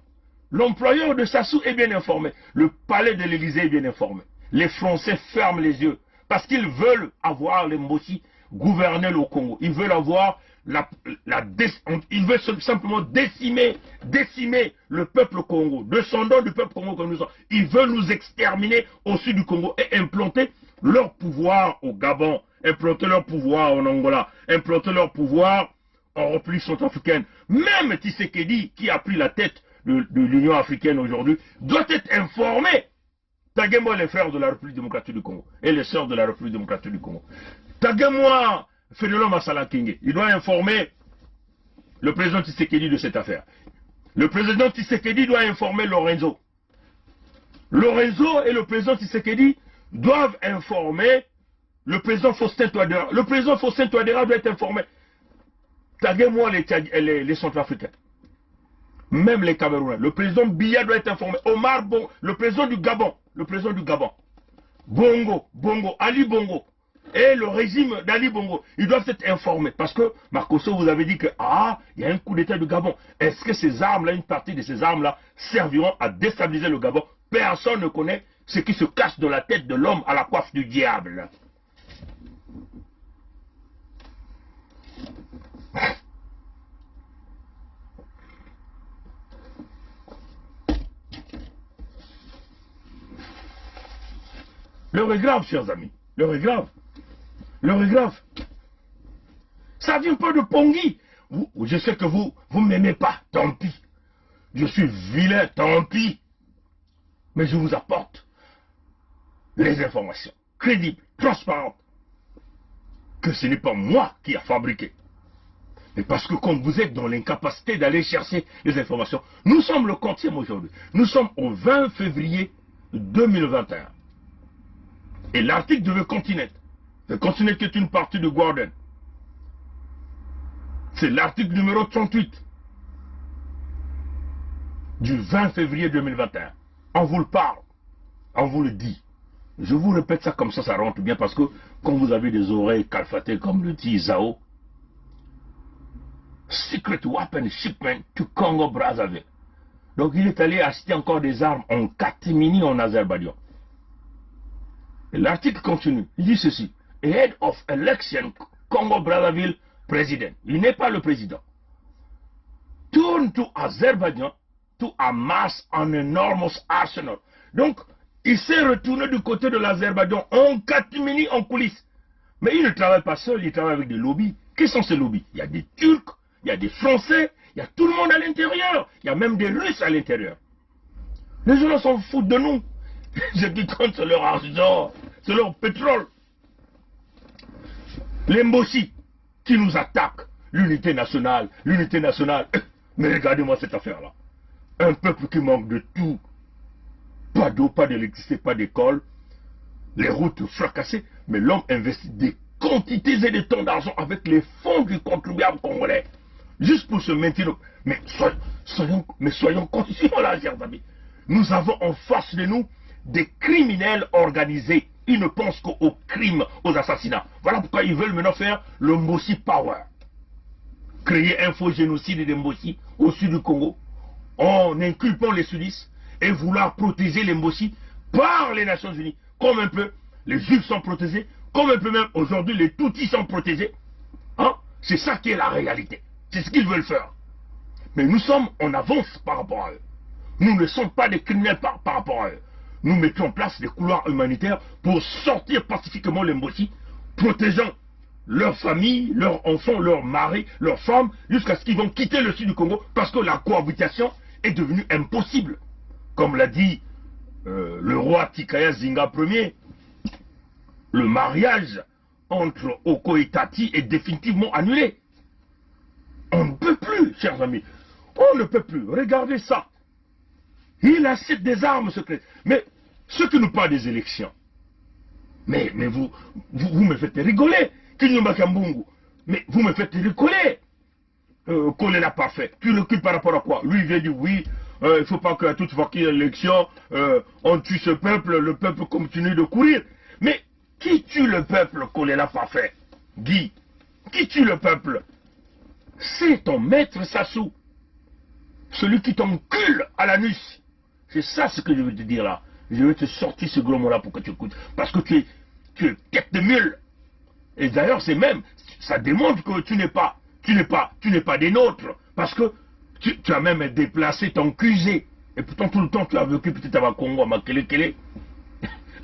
l'employeur de Sassou est bien informé. Le palais de l'Élysée est bien informé. Les Français ferment les yeux parce qu'ils veulent avoir les Mossi gouverner le Congo. Ils veulent avoir ils veulent simplement décimer le peuple Congo, descendants du peuple Congo comme nous sommes. Ils veulent nous exterminer au sud du Congo et implanter leur pouvoir au Gabon, implanter leur pouvoir en Angola, implanter leur pouvoir en République centrafricaine. Même Tshisekedi, qui a pris la tête de l'Union africaine aujourd'hui, doit être informé. Taguez-moi les frères de la République démocratique du Congo et les sœurs de la République démocratique du Congo. Taguez-moi Fénelon Massala Kenge. Il doit informer le président Tshisekedi de cette affaire. Le président Tshisekedi doit informer Lorenzo. Lorenzo et le président Tshisekedi doivent informer le président Faustin Touadéra. Le président Faustin Touadéra doit être informé. Taguez-moi les Centrafricains. Même les Camerounais. Le président Biya doit être informé. Omar Bongo, le président du Gabon. Le président du Gabon. Bongo, Ali Bongo. Et le régime d'Ali Bongo. Ils doivent être informés. Parce que, Marcoso, vous avez dit que, il y a un coup d'état du Gabon. Est-ce que ces armes-là, une partie de ces armes-là, serviront à déstabiliser le Gabon? Personne ne connaît ce qui se cache dans la tête de l'homme à la coiffe du diable. L'heure est grave, chers amis. L'heure est grave. L'heure est grave. Ça vient pas de Pongui. Je sais que vous ne m'aimez pas. Tant pis. Je suis vilain. Tant pis. Mais je vous apporte les informations crédibles, transparentes, que ce n'est pas moi qui a fabriqué. Mais parce que quand vous êtes dans l'incapacité d'aller chercher les informations, nous sommes le quantième aujourd'hui. Nous sommes au 20 février 2021. Et l'article de The Continent Quand ce n'est qu'une partie de Gordon. C'est l'article numéro 38 du 20 février 2021. On vous le parle, on vous le dit. Je vous répète ça comme ça rentre bien parce que quand vous avez des oreilles calfatées comme le dit Zao, Secret Weapon Shipment to Congo Brazzaville. Donc il est allé acheter encore des armes en catimini en Azerbaïdjan. L'article continue, il dit ceci. Head of Election Congo Brazzaville President. Il n'est pas le président. Turn to Azerbaïdjan to amass an enormous arsenal. Donc, il s'est retourné du côté de l'Azerbaïdjan en catimini, en coulisses. Mais il ne travaille pas seul, il travaille avec des lobbies. Quels sont ces lobbies? Il y a des Turcs, il y a des Français, il y a tout le monde à l'intérieur. Il y a même des Russes à l'intérieur. Les gens s'en foutent de nous. Ce qui compte, c'est leur argent, c'est leur pétrole. Les Mboshi qui nous attaquent, l'unité nationale. Mais regardez-moi cette affaire-là. Un peuple qui manque de tout. Pas d'eau, pas d'électricité, pas d'école. Les routes fracassées. Mais l'homme investit des quantités et des tonnes d'argent avec les fonds du contribuable congolais. Juste pour se maintenir. Mais soyons conscients là, chers amis. Nous avons en face de nous des criminels organisés. Ils ne pensent qu'aux crimes, aux assassinats. Voilà pourquoi ils veulent maintenant faire le Mboshi Power. Créer un faux génocide des Mboshi au sud du Congo, en inculpant les sudistes, et vouloir protéger les Mboshi par les Nations Unies. Comme un peu les Juifs sont protégés, comme un peu même aujourd'hui les Tutsis sont protégés. Hein? C'est ça qui est la réalité. C'est ce qu'ils veulent faire. Mais nous sommes en avance par rapport à eux. Nous ne sommes pas des criminels par rapport à eux. Nous mettons en place des couloirs humanitaires pour sortir pacifiquement les Mboshi, protégeant leurs familles, leurs enfants, leurs maris, leurs femmes, jusqu'à ce qu'ils vont quitter le sud du Congo, parce que la cohabitation est devenue impossible. Comme l'a dit le roi Tikaya Zinga Ier, le mariage entre Oko et Tati est définitivement annulé. On ne peut plus, chers amis. On ne peut plus. Regardez ça. Il achète des armes secrètes. Mais ceux qui nous parlent des élections, mais vous me faites rigoler. Mais vous me faites rigoler. Kolela parfait. Tu recules par rapport à quoi? Lui, il vient dire oui, il ne faut pas qu'à toute fois qu'il y ait élection, on tue ce peuple, le peuple continue de courir. Mais qui tue le peuple, Kolela parfait? Guy, qui tue le peuple? C'est ton maître Sassou. Celui qui t'encule à l'anus. C'est ça ce que je veux te dire là. Je vais te sortir ce gros mot-là pour que tu écoutes. Parce que tu es tête de mule. Et d'ailleurs, c'est même, ça démontre que tu n'es pas des nôtres. Parce que tu as même déplacé ton QG. Et pourtant, tout le temps, tu as vécu peut-être à Congo, à Makelekele.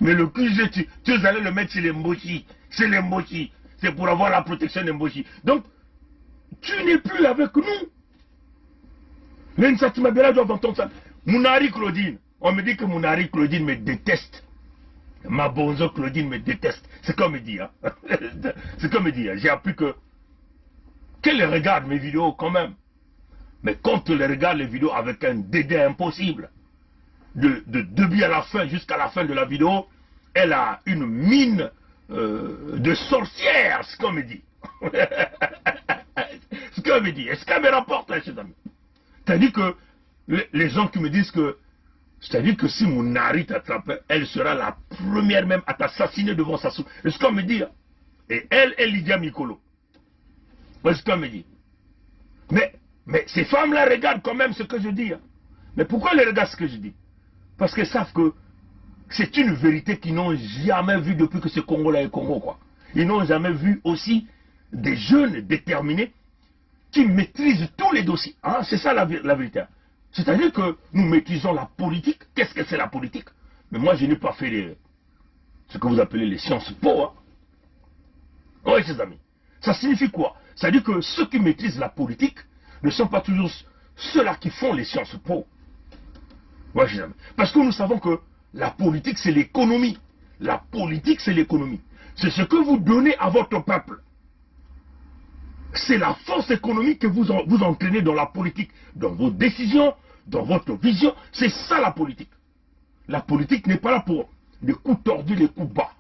Mais le QG, tu allais le mettre chez les Mboshi. C'est les Mboshi. C'est pour avoir la protection des Mboshi. Donc, tu n'es plus avec nous. L'Ensati Mabela doit entendre ça. Mounari Claudine. On me dit que Mounari Claudine me déteste. Ma bonzo Claudine me déteste. C'est comme il dit. Hein. C'est comme il dit. Hein. J'ai appris qu'elle regarde mes vidéos quand même. Mais quand elle regarde les vidéos avec un dédain impossible, de début à la fin, jusqu'à la fin de la vidéo, elle a une mine de sorcière, c'est comme il dit. C'est comme il dit. Est-ce qu'elle me rapporte, là, chers amis? C'est-à-dire que les gens qui me disent que, c'est-à-dire que si Mounari t'attrape, elle sera la première même à t'assassiner devant Sassou. Est-ce qu'on me dit? Et elle est Lydia Mikolo. Est-ce qu'on me dit? Mais ces femmes-là regardent quand même ce que je dis. Mais pourquoi elles regardent ce que je dis? Parce qu'elles savent que c'est une vérité qu'ils n'ont jamais vue depuis que ce Congo-là est Congo, quoi. Ils n'ont jamais vu aussi des jeunes déterminés qui maîtrisent tous les dossiers. Hein? C'est ça la vérité. C'est-à-dire que nous maîtrisons la politique. Qu'est-ce que c'est la politique? Mais moi, je n'ai pas fait ce que vous appelez les sciences po. Hein? Oui, chers amis. Ça signifie quoi? C'est-à-dire que ceux qui maîtrisent la politique ne sont pas toujours ceux-là qui font les sciences po. Oui, chers amis. Parce que nous savons que la politique, c'est l'économie. La politique, c'est l'économie. C'est ce que vous donnez à votre peuple. C'est la force économique que vous entraînez dans la politique, dans vos décisions, dans votre vision. C'est ça la politique. La politique n'est pas là pour les coups tordus, les coups bas.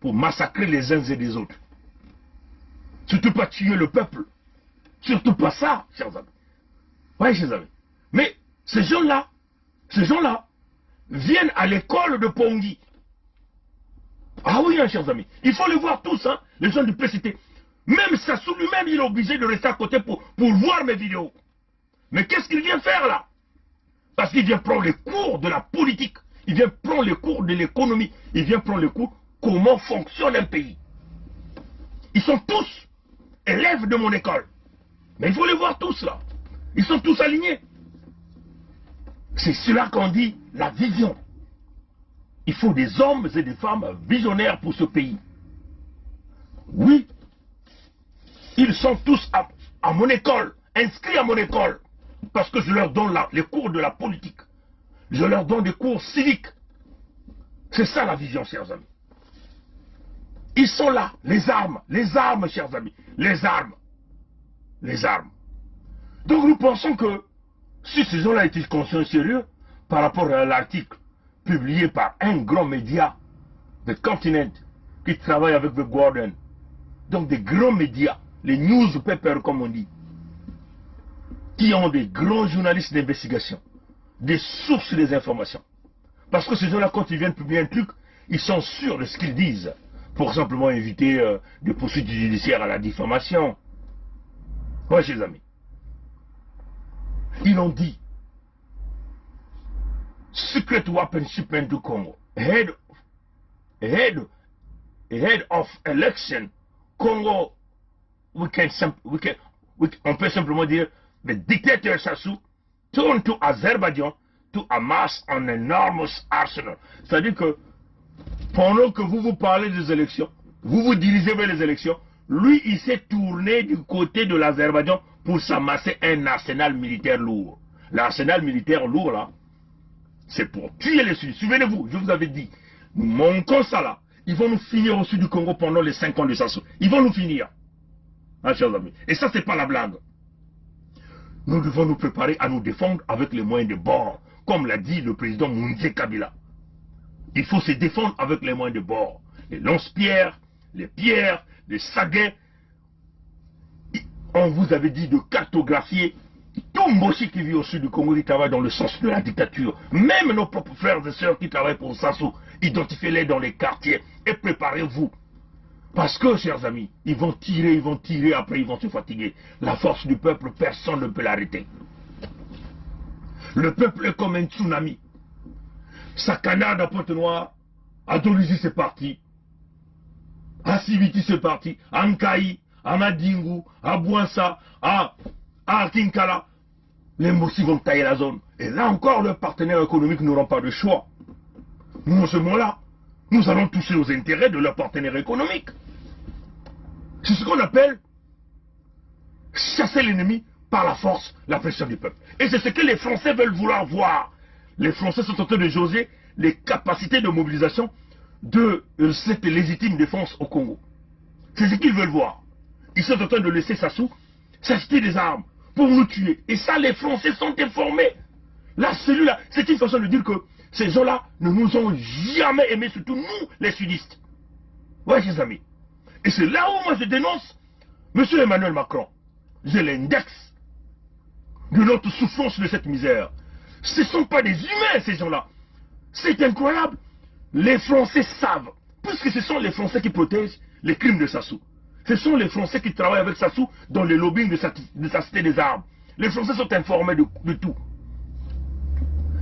pour massacrer les uns et les autres. Surtout pas tuer le peuple. Surtout pas ça, chers amis. Oui, chers amis. Mais ces gens-là viennent à l'école de Pongui. Ah oui, hein, chers amis. Il faut les voir tous, hein, les gens du PCT. Même Sassou lui-même, il est obligé de rester à côté pour voir mes vidéos. Mais qu'est-ce qu'il vient faire là? Parce qu'il vient prendre les cours de la politique. Il vient prendre les cours de l'économie. Il vient prendre les cours comment fonctionne un pays. Ils sont tous élèves de mon école. Mais il faut les voir tous là. Ils sont tous alignés. C'est cela qu'on dit la vision. Il faut des hommes et des femmes visionnaires pour ce pays. Oui, ils sont tous à mon école, inscrits à mon école, parce que je leur donne les cours de la politique. Je leur donne des cours civiques. C'est ça la vision, chers amis. Ils sont là, les armes, chers amis, les armes. Donc nous pensons que si ces gens-là étaient conscients sérieux par rapport à l'article publié par un grand média, The Continent, qui travaille avec The Guardian, donc des grands médias, les newspapers comme on dit, qui ont des grands journalistes d'investigation, des sources des informations. Parce que ces gens-là, quand ils viennent publier un truc, ils sont sûrs de ce qu'ils disent, pour simplement éviter des poursuites judiciaires à la diffamation. Oui, chers amis. Ils ont dit secret weapon shipment to Congo, ahead of election, Congo, on peut simplement dire the dictator Sassou turned to Azerbaijan to amass an enormous arsenal. C'est-à-dire que pendant que vous parlez des élections, vous vous dirigez vers les élections, lui il s'est tourné du côté de l'Azerbaïdjan pour s'amasser un arsenal militaire lourd. L'arsenal militaire lourd là, c'est pour tuer les Sudistes. Souvenez-vous, je vous avais dit, nous manquons ça là. Ils vont nous finir au sud du Congo pendant les 5 ans de Sassou. Ils vont nous finir. Hein, chers amis. Et ça, c'est pas la blague. Nous devons nous préparer à nous défendre avec les moyens de bord. Comme l'a dit le président Mounzé Kabila. Il faut se défendre avec les moyens de bord. Les lance-pierres, les saguets. On vous avait dit de cartographier tout Mboshi qui vit au sud du Congo, qui travaille dans le sens de la dictature. Même nos propres frères et sœurs qui travaillent pour Sassou, identifiez-les dans les quartiers et préparez-vous. Parce que, chers amis, ils vont tirer, après ils vont se fatiguer. La force du peuple, personne ne peut l'arrêter. Le peuple est comme un tsunami. Sakanade à Pointe-Noire, à Dolisie c'est parti, à Sibiti c'est parti, à Nkaï, à Madingu, à Bouansa, à Kinkala. Les Mossi vont tailler la zone. Et là encore, leurs partenaires économiques n'auront pas de choix. Nous, en ce moment-là, nous allons toucher aux intérêts de leurs partenaires économiques. C'est ce qu'on appelle chasser l'ennemi par la force, la pression du peuple. Et c'est ce que les Français veulent vouloir voir. Les Français sont en train de jauger les capacités de mobilisation de cette légitime défense au Congo. C'est ce qu'ils veulent voir. Ils sont en train de laisser Sassou s'acheter des armes pour nous tuer. Et ça, les Français sont informés. Là, celui-là, c'est une façon de dire que ces gens-là ne nous ont jamais aimés, surtout nous, les sudistes. Ouais, chers amis. Et c'est là où moi je dénonce M. Emmanuel Macron. J'ai l'index de notre souffrance de cette misère. Ce ne sont pas des humains, ces gens-là. C'est incroyable. Les Français savent, puisque ce sont les Français qui protègent les crimes de Sassou. Ce sont les Français qui travaillent avec Sassou dans les lobbying de sa cité des armes. Les Français sont informés de tout.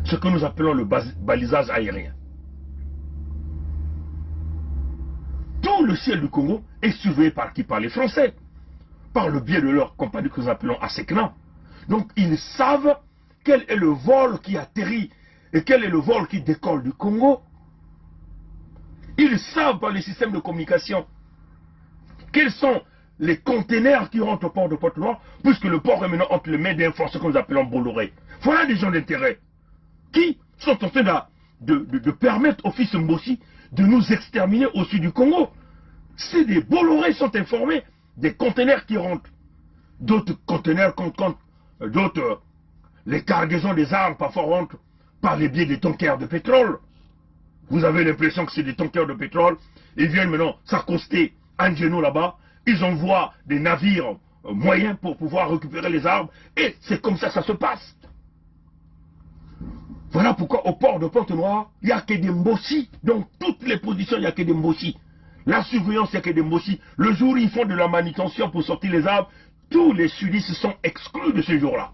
Ce que nous appelons le balisage aérien. Tout le ciel du Congo est surveillé par qui? Par les Français. Par le biais de leur compagnie que nous appelons ASECNA. Donc ils savent quel est le vol qui atterrit et quel est le vol qui décolle du Congo. Ils savent par les systèmes de communication quels sont les conteneurs qui rentrent au port de Pointe-Noire, puisque le port est maintenant entre les mains d'un Français que nous appelons Bolloré. Voilà des gens d'intérêt qui sont en train de permettre au fils Mbossi de nous exterminer au sud du Congo. C'est des Bolloré sont informés des conteneurs qui rentrent. D'autres conteneurs, d'autres, les cargaisons des armes parfois rentrent par les biais des tankers de pétrole. Vous avez l'impression que c'est des tankers de pétrole. Ils viennent maintenant s'accoster à N'Djeno là-bas. Ils envoient des navires moyens pour pouvoir récupérer les armes. Et c'est comme ça que ça se passe. Voilà pourquoi au port de Pointe-Noire, il n'y a que des mbossis. Dans toutes les positions, il n'y a que des mbossis. La surveillance, il n'y a que des mbossis. Le jour où ils font de la manutention pour sortir les armes, tous les sudistes sont exclus de ce jour-là.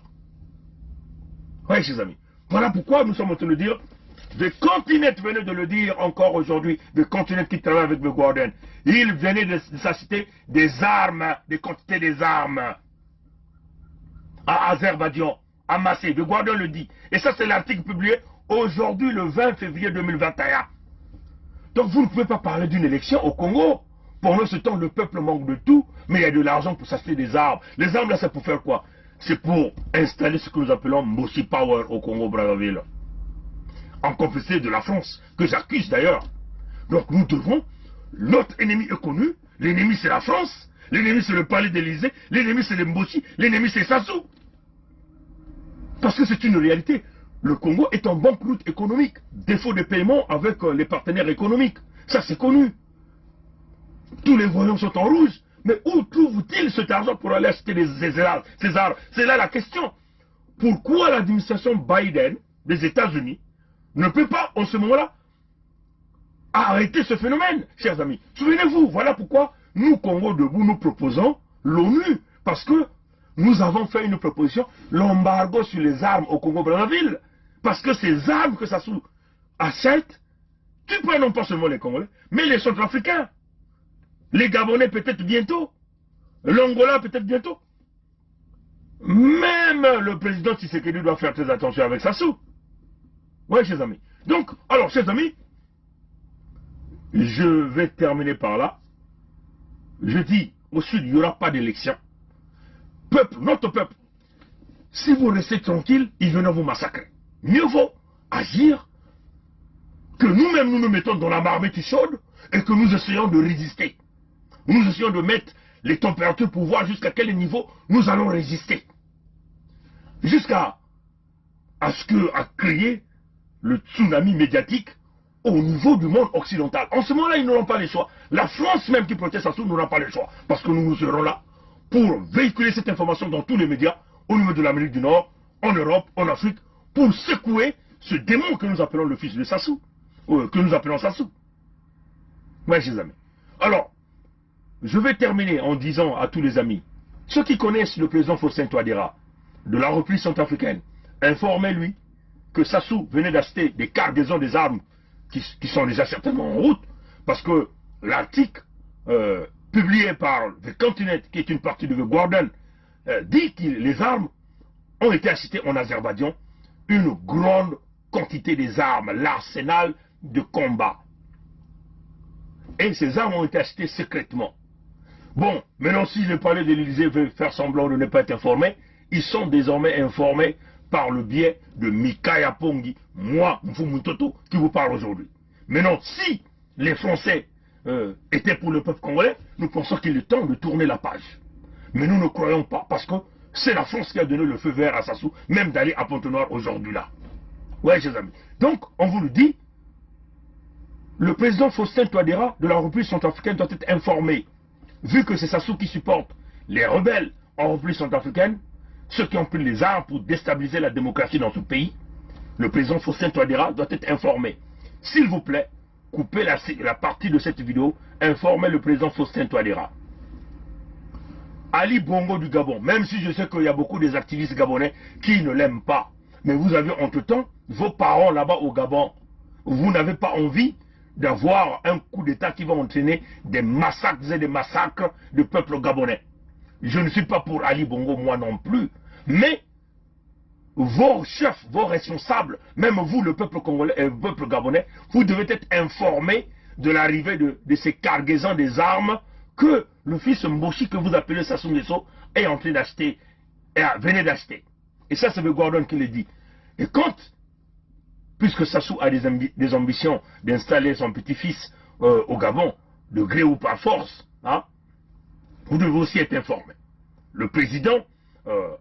Oui, chers amis. Voilà pourquoi nous sommes en train de dire, The Continent venait de le dire encore aujourd'hui, The Continent qui travaille avec The Guardian. Il venait de citer des armes, des quantités des armes à Azerbaïdjan, amassées. The Guardian le dit. Et ça, c'est l'article publié aujourd'hui, le 20 février 2021. Donc vous ne pouvez pas parler d'une élection au Congo. Pendant ce temps, le peuple manque de tout, mais il y a de l'argent pour s'acheter des armes. Les armes là, c'est pour faire quoi? C'est pour installer ce que nous appelons Mboshi Power au Congo-Brazzaville. En complicité de la France, que j'accuse d'ailleurs. Donc nous devons, notre ennemi est connu, l'ennemi c'est la France, l'ennemi c'est le palais d'Élysée, l'ennemi c'est les Mboshi, l'ennemi c'est Sassou. Parce que c'est une réalité. Le Congo est en banqueroute économique, défaut de paiement avec les partenaires économiques. Ça c'est connu. Tous les voyants sont en rouge. Mais où trouve-t-il cet argent pour aller acheter ces armes? C'est là la question. Pourquoi l'administration Biden des États-Unis ne peut pas, en ce moment-là, arrêter ce phénomène, chers amis? Souvenez-vous, voilà pourquoi nous, Congo Debout, nous proposons l'ONU. Parce que nous avons fait une proposition, l'embargo sur les armes au Congo-Brazzaville. Parce que ces armes que Sassou achète, tu prends non pas seulement les Congolais, mais les Centrafricains. Les Gabonais peut-être bientôt. L'Angola peut-être bientôt. Même le président Tshisekedi doit faire très attention avec Sassou. Oui, chers amis. Donc, alors, chers amis, je vais terminer par là. Je dis, au sud, il n'y aura pas d'élection. Peuple, notre peuple, si vous restez tranquille, ils viennent vous massacrer. Mieux vaut agir que nous-mêmes nous mettons dans la marmite chaude et que nous essayons de résister. Nous essayons de mettre les températures pour voir jusqu'à quel niveau nous allons résister. Jusqu'à ce que a créé le tsunami médiatique au niveau du monde occidental. En ce moment-là, ils n'auront pas le choix. La France même qui proteste à tout n'aura pas le choix. Parce que nous serons là pour véhiculer cette information dans tous les médias, au niveau de l'Amérique du Nord, en Europe, en Afrique, pour secouer ce démon que nous appelons le fils de Sassou. Que nous appelons Sassou. Oui, chers amis. Alors, je vais terminer en disant à tous les amis, ceux qui connaissent le président Faustin Touadéra de la République centrafricaine, informez-lui que Sassou venait d'acheter des cargaisons des armes qui sont déjà certainement en route, parce que l'article publié par The Continent, qui est une partie de The Guardian, dit que les armes ont été achetées en Azerbaïdjan, une grande quantité des armes, l'arsenal de combat. Et ces armes ont été achetées secrètement. Bon, maintenant si le palais de l'Élysée veut faire semblant de ne pas être informé, ils sont désormais informés par le biais de Mikaya Pongi, moi, Mfumutoto, qui vous parle aujourd'hui. Maintenant, si les Français étaient pour le peuple congolais, nous pensons qu'il est temps de tourner la page. Mais nous ne croyons pas, parce que c'est la France qui a donné le feu vert à Sassou, même d'aller à Pointe-Noire aujourd'hui là. Ouais, chers amis. Donc, on vous le dit, le président Faustin Touadéra de la République centrafricaine doit être informé. Vu que c'est Sassou qui supporte les rebelles en République centrafricaine, ceux qui ont pris les armes pour déstabiliser la démocratie dans ce pays, le président Faustin Touadéra doit être informé. S'il vous plaît, coupez la partie de cette vidéo, informez le président Faustin Touadéra. Ali Bongo du Gabon, même si je sais qu'il y a beaucoup des activistes gabonais qui ne l'aiment pas, mais vous avez entre-temps vos parents là-bas au Gabon. Vous n'avez pas envie d'avoir un coup d'État qui va entraîner des massacres et des massacres du peuple gabonais. Je ne suis pas pour Ali Bongo, moi non plus, mais vos chefs, vos responsables, même vous, le peuple congolais et le peuple gabonais, vous devez être informés de l'arrivée de ces cargaisons des armes que le fils Mboshi, que vous appelez Sassou Nguesso, est en train d'acheter, venait d'acheter. Et ça, c'est le Gordon qui le dit. Et quand, puisque Sassou a des ambitions d'installer son petit-fils au Gabon, de gré ou par force, hein, vous devez aussi être informé. Le président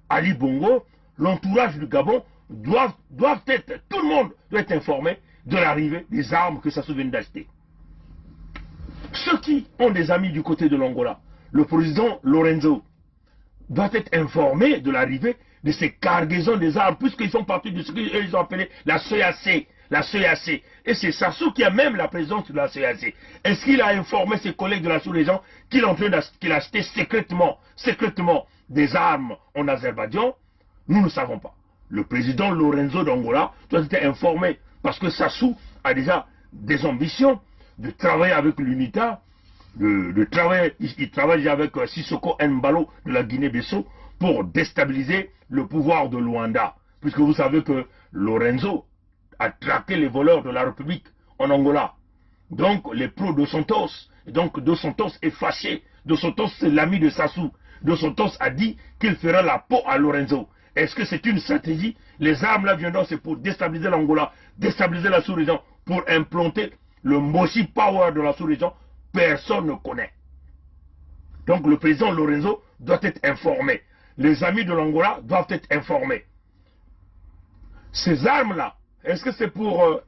Ali Bongo, l'entourage du Gabon, doivent être, tout le monde doit être informé de l'arrivée des armes que Sassou vient d'acheter. Ceux qui ont des amis du côté de l'Angola, le président Lorenzo doit être informé de l'arrivée de ces cargaisons des armes, puisqu'ils font partie de ce qu'ils ont appelé la CEAC. La CEAC. Et c'est Sassou qui a même la présence de la CEAC. Est-ce qu'il a informé ses collègues de la sous-région qu'il a acheté secrètement des armes en Azerbaïdjan? Nous ne savons pas. Le président Lorenzo d'Angola doit être informé, parce que Sassou a déjà des ambitions de travailler avec l'UNITA, il travaille déjà avec Sissoko Mbalo de la Guinée-Bissau pour déstabiliser le pouvoir de Luanda. Puisque vous savez que Lorenzo a traqué les voleurs de la République en Angola. Donc les pros de Santos, donc Dos Santos est fâché. Dos Santos c'est l'ami de Sassou. Dos Santos a dit qu'il fera la peau à Lorenzo. Est-ce que c'est une stratégie? Les armes là viendront, c'est pour déstabiliser l'Angola, déstabiliser la sous-région, pour implanter le Moshi Power de la sous-région. Personne ne connaît. Donc le président Lorenzo doit être informé. Les amis de l'Angola doivent être informés. Ces armes-là, est-ce que c'est pour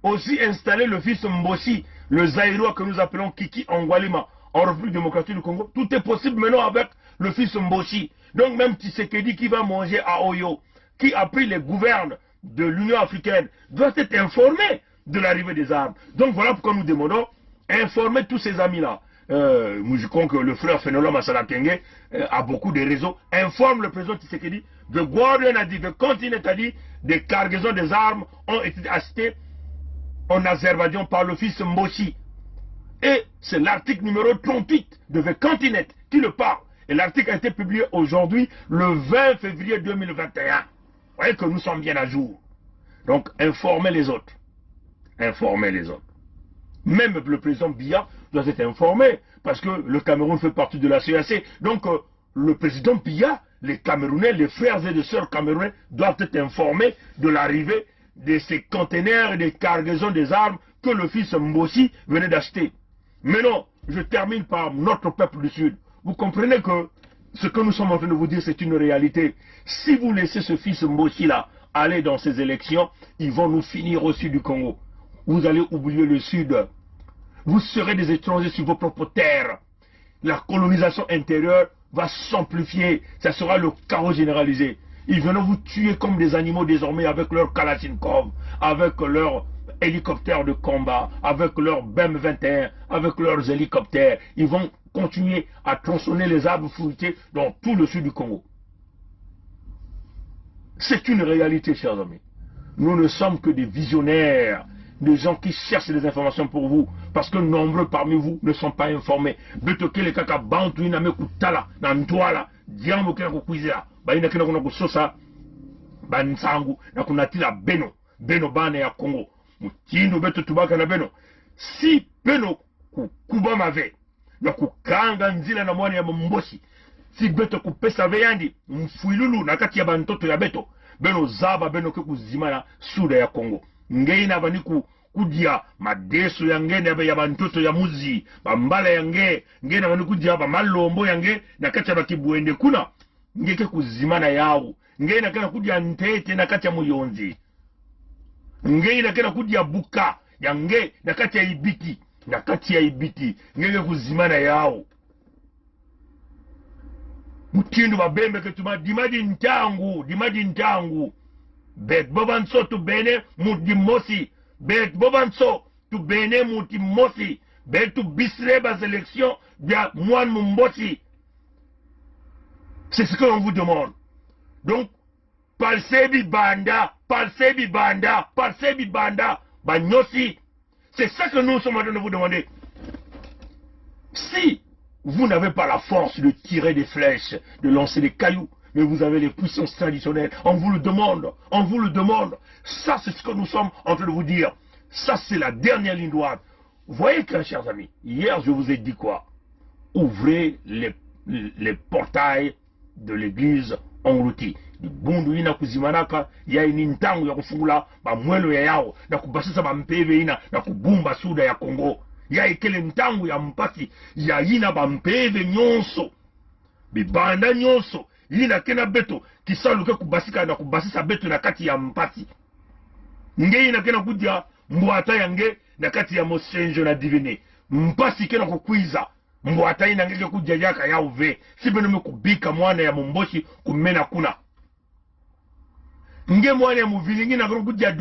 aussi installer le fils Mboshi, le Zaïrois que nous appelons Kiki Angwalima, en République démocratique du Congo? Tout est possible maintenant avec le fils Mboshi. Donc même Tshisekedi qui va manger à Oyo, qui a pris les gouvernes de l'Union africaine, doit être informé de l'arrivée des armes. Donc voilà pourquoi nous demandons informer tous ces amis-là. Je crois que le frère Fénolom Masala Kenge a beaucoup de réseaux. Informe le président Tshisekedi. The Guardian a dit, The Continent a dit, des cargaisons des armes ont été achetées en Azerbaïdjan par le fils Mboshi. Et c'est l'article numéro 38 de The Continent qui le parle. Et l'article a été publié aujourd'hui, le 20 février 2021. Vous voyez que nous sommes bien à jour. Donc, informez les autres. Informez les autres. Même le président Biya doit être informé, parce que le Cameroun fait partie de la CEAC. Donc, le président Biya, les Camerounais, les frères et les sœurs camerounais doivent être informés de l'arrivée de ces conteneurs et des cargaisons des armes que le fils Mboshi venait d'acheter. Mais non, je termine par notre peuple du Sud. Vous comprenez que ce que nous sommes en train de vous dire, c'est une réalité. Si vous laissez ce fils Mboshi-là aller dans ces élections, ils vont nous finir au sud du Congo. Vous allez oublier le Sud. Vous serez des étrangers sur vos propres terres. La colonisation intérieure va s'amplifier. Ça sera le chaos généralisé. Ils vont vous tuer comme des animaux désormais avec leurs Kalachnikov, avec leurs hélicoptères de combat, avec leurs BM-21, avec leurs hélicoptères. Ils vont continuer à tronçonner les arbres fruitiers dans tout le sud du Congo. C'est une réalité, chers amis. Nous ne sommes que des visionnaires, des gens qui cherchent des informations pour vous, parce que nombreux parmi vous ne sont pas informés. Betoke le kaka bantu ina me kutala na ntwala diambo kena kukwizira baina kena kuna kusosa bansangu na kunatila beno bana ya Congo mutindo beto tubaka na beno si beno kukuba mave na kukanga nzila na mwana ya Mboshi si beto kupesa veyandi mfuilulu na kati ya bantoto ya beto beno zaba beno ke kuzimana suda ya Congo ngeina baniku kudia madeso yange na ya bantoto ya muzi bambala yange ngena banikudia ba malombo yange na kati ya bakibwende kuna ngeke kuzimana yawo ngena kana kudia ntete na kati ya muyonzi ngena kana kudia buka yange na kati ya ibiti ngeke kuzimana yawo mutindo babembe ketuma dimadi ntangu bet bobanso tu bene mudimosi bet bobanso tu bene mudimosi bet tu bisre bas élection bien moine Mboshi. C'est ce que l'on vous demande. Donc palsebi banda banyosi. C'est ça que nous sommes en train de vous demander. Si vous n'avez pas la force de tirer des flèches, de lancer des cailloux, mais vous avez les puissances traditionnelles, on vous le demande. Ça, c'est ce que nous sommes en train de vous dire. Ça, c'est la dernière ligne droite. Vous voyez que, chers amis, hier, je vous ai dit quoi? Ouvrez les portails de l'église engloutie. Bundu ina kuzimanaka ya inintangu ya kufungula ba mwelo ya yao na kubasisa ba mpeve ina na kubumba suda ya Kongo ya ikele ntangu ya mpasi ya ina ba mpeve nyonso bibanda nyonso ina kena beto kisaluke kubasika na kubasisa beto na kati ya mpasi nge ina kena kudia mbwata yange na kati ya mosenjo na divine mpasi ke na kukwiza mbwata ina ngeke kujajaka ya uve sibe nume kubika mwana ya mumboshi kumena kuna nge mwana ya muvilingi na kujia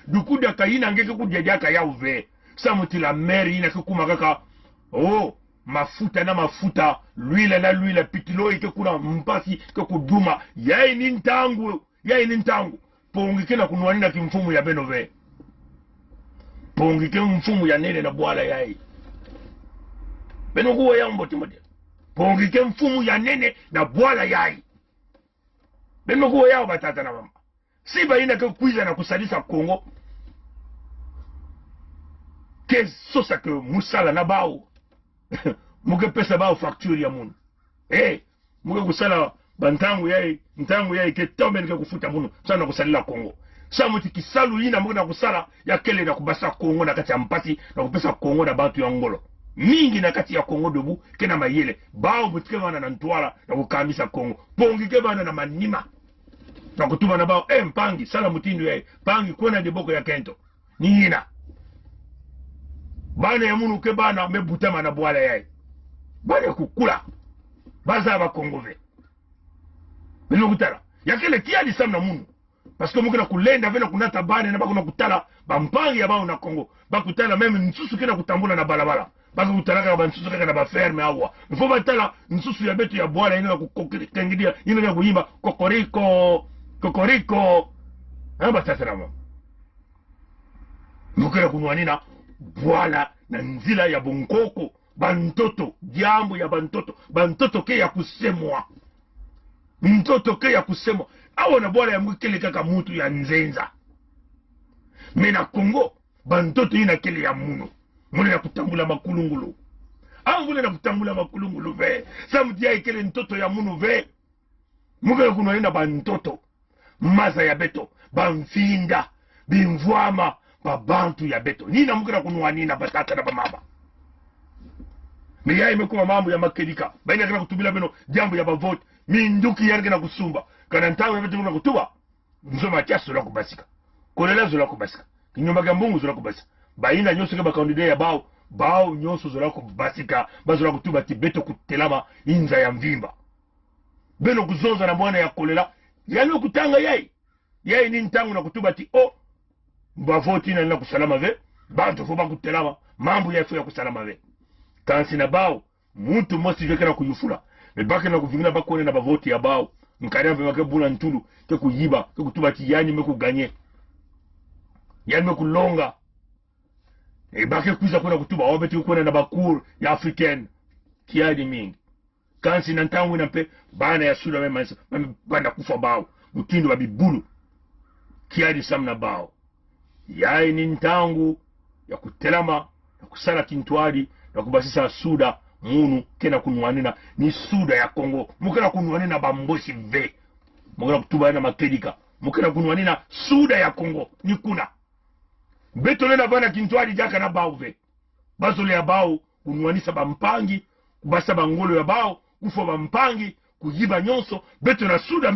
dukudaka ina ngeke kujajaka ya uve samuti la meri ina kukuma kaka oh mafuta na mafuta l'huile na l'huile pitilo ike kuna mpasi ke kuduma yai ni ntangu pongike na kunwanina kimfumu ya benove pongike mfumu ya nene na bwala yai benokuwa ya mboti mode pongike mfumu ya nene na bwala yai benokuwa ya batata na mama siba ina ke kuiza na kusalisa Kongo ke sosa ke musala na bao muke pesa bao facture ya munu muke kusala bantangu yai ke tombe ke kufuta munu sana kusalila Kongo sa muti kisalu ina muke na kusala ya kele na kubasa Kongo na kati ya mpasi na kupesa Kongo na bantu ya ngolo mingi na kati ya Kongo debu ke na mayele bao mutike wana na ntwala na kukamisa Kongo pongi ke wana na manima na kutuma na bao mpangi sala mutindu yai pangi kwena deboko ya kento ni ina bana ya munu ke bana mebutama na bwala yai bana kukula baza ba kongove bino kutala yakele tia di samna munu parce que mukena kulenda vena kunata bana na bakuna kutala bampangi ya bao na Kongo bakutala meme nsusu kena kutambula na balabala baka kutalaka ba nsusu kaka na ba ferme awa mfo batala nsusu ya betu ya bwala ina kukengidia ina ya kuimba kokoriko batata na mama mukena kunwanina bwala na nzila ya bonkoko bantoto jambo ya bantoto ke ya kusemwa mtoto ke ya kusemwa awo na bwala ya mukele kaka mutu ya nzenza mena Kongo bantoto ina kele ya muno mune na kutambula makulungulu mune na kutambula makulungulu ve samdia ikele ntoto ya muno ve mukele kuno ina bantoto maza ya beto bamfinda bimvwama babantu ya beto nina mukira kunwanina batata na bamama meya imekuwa mambo ya makedika baina kana kutubila beno jambo ya bavote minduki yarge na kusumba kana ntawe beto na kutuba nzoma kiaso la kubasika kolela zo la kubasika kinyomba gambungu zo la kubasika baina nyoso ke ba kandida ya bao nyoso zo la kubasika bazo la kutuba tibeto kutelama inza ya mvimba beno kuzonza na mwana ya kolela yano kutanga yai ni ntangu na kutuba ti bavoti na nina kusalama ve bantu fo bakutelama mambo ya fu ya kusalama ve kansi na bao muntu mosi veke na kuyufula mebake na kuvingina bakone na bavoti ya bao nkari ave wake buna ntulu ke kuyiba ke kutuba ti yani meku ganye yani meku longa bake kuiza kuna kutuba wabeti kukone na bakur ya africaine kiadi mingi kansi na ntangu na mpe bana ya sura meme bana kufa bao mutindo wa bibulu kiadi samna bao yai ni ntangu ya kutelama na kusala kintwadi na kubasisa suda munu kena kunwanina ni suda ya Kongo mukena kunwanina bamboshi ve mukena kutuba na makedika mukena kunwanina suda ya Kongo ni kuna beto nena bana kintwadi jaka na bao ve bazole ya bao kunwanisa bampangi kubasa bangolo ya bao kufo bampangi kuyiba nyonso beto na suda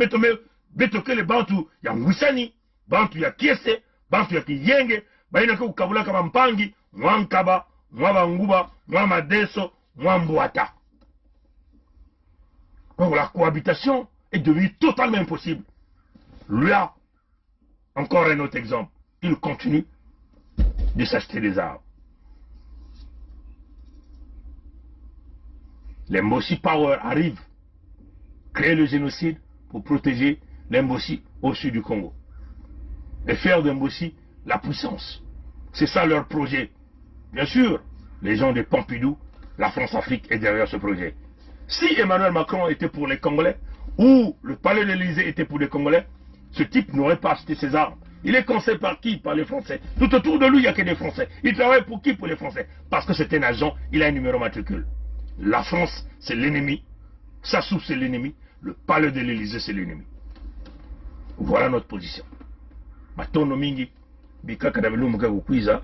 beto kele bantu ya ngwisani bantu ya kiese bantu ya kiyenge baina ke kukabula kama mpangi mwankaba mwabanguba mwamadeso mwambwata. Donc la cohabitation est devenue totalement impossible. Là, encore un autre exemple, il continue de s'acheter des armes. Les Mbossi Power arrivent, créer le génocide pour protéger les Mbossi au sud du Congo. Et faire de Mbossi la puissance. C'est ça leur projet. Bien sûr, les gens de Pompidou, la France-Afrique est derrière ce projet. Si Emmanuel Macron était pour les Congolais, ou le palais de l'Élysée était pour les Congolais, ce type n'aurait pas acheté ses armes. Il est conseillé par qui? Par les Français. Tout autour de lui, il n'y a que des Français. Il travaille pour qui? Pour les Français. Parce que c'est un agent, il a un numéro matricule. La France, c'est l'ennemi. Sassou, c'est l'ennemi. Le palais de l'Élysée, c'est l'ennemi. Voilà notre position. Matono mingi, bika kadabelu muka kukwiza,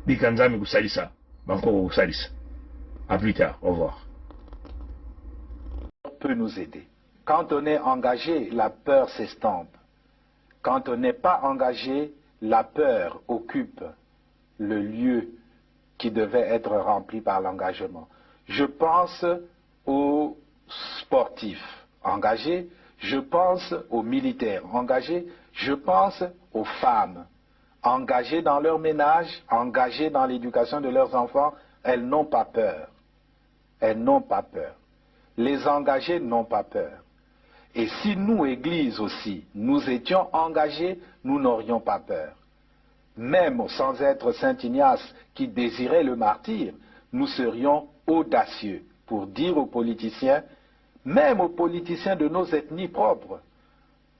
bika nzami kusalisa, banko kusalisa. À plus tard, au revoir. Peut nous aider. Quand on est engagé, la peur s'estompe. Quand on n'est pas engagé, la peur occupe le lieu qui devait être rempli par l'engagement. Je pense aux sportifs engagés, je pense aux militaires engagés, je pense aux femmes engagées dans leur ménage, engagées dans l'éducation de leurs enfants. Elles n'ont pas peur. Elles n'ont pas peur. Les engagés n'ont pas peur. Et si nous, Église aussi, nous étions engagés, nous n'aurions pas peur. Même sans être Saint Ignace qui désirait le martyre, nous serions audacieux pour dire aux politiciens, même aux politiciens de nos ethnies propres,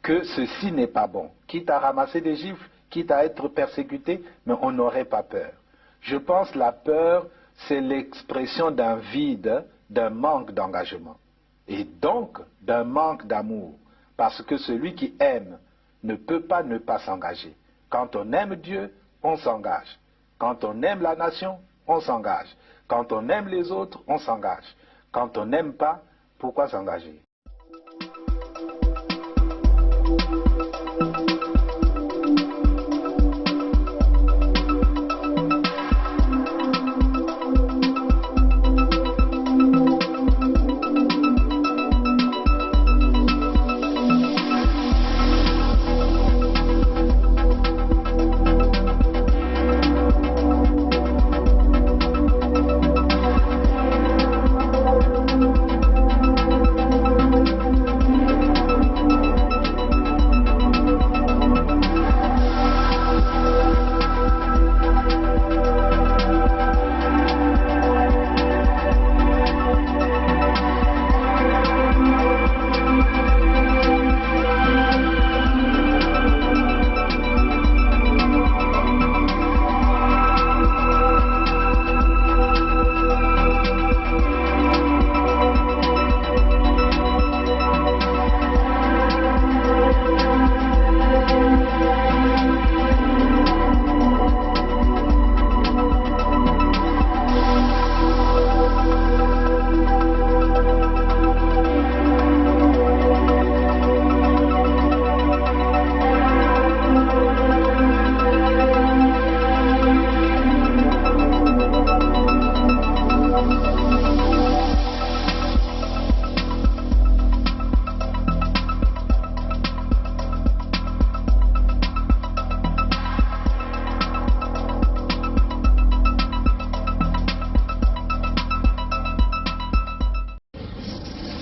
que ceci n'est pas bon. Quitte à ramasser des gifles, quitte à être persécuté, mais on n'aurait pas peur. Je pense que la peur, c'est l'expression d'un vide, d'un manque d'engagement. Et donc d'un manque d'amour. Parce que celui qui aime ne peut pas ne pas s'engager. Quand on aime Dieu, on s'engage. Quand on aime la nation, on s'engage. Quand on aime les autres, on s'engage. Quand on n'aime pas, pourquoi s'engager?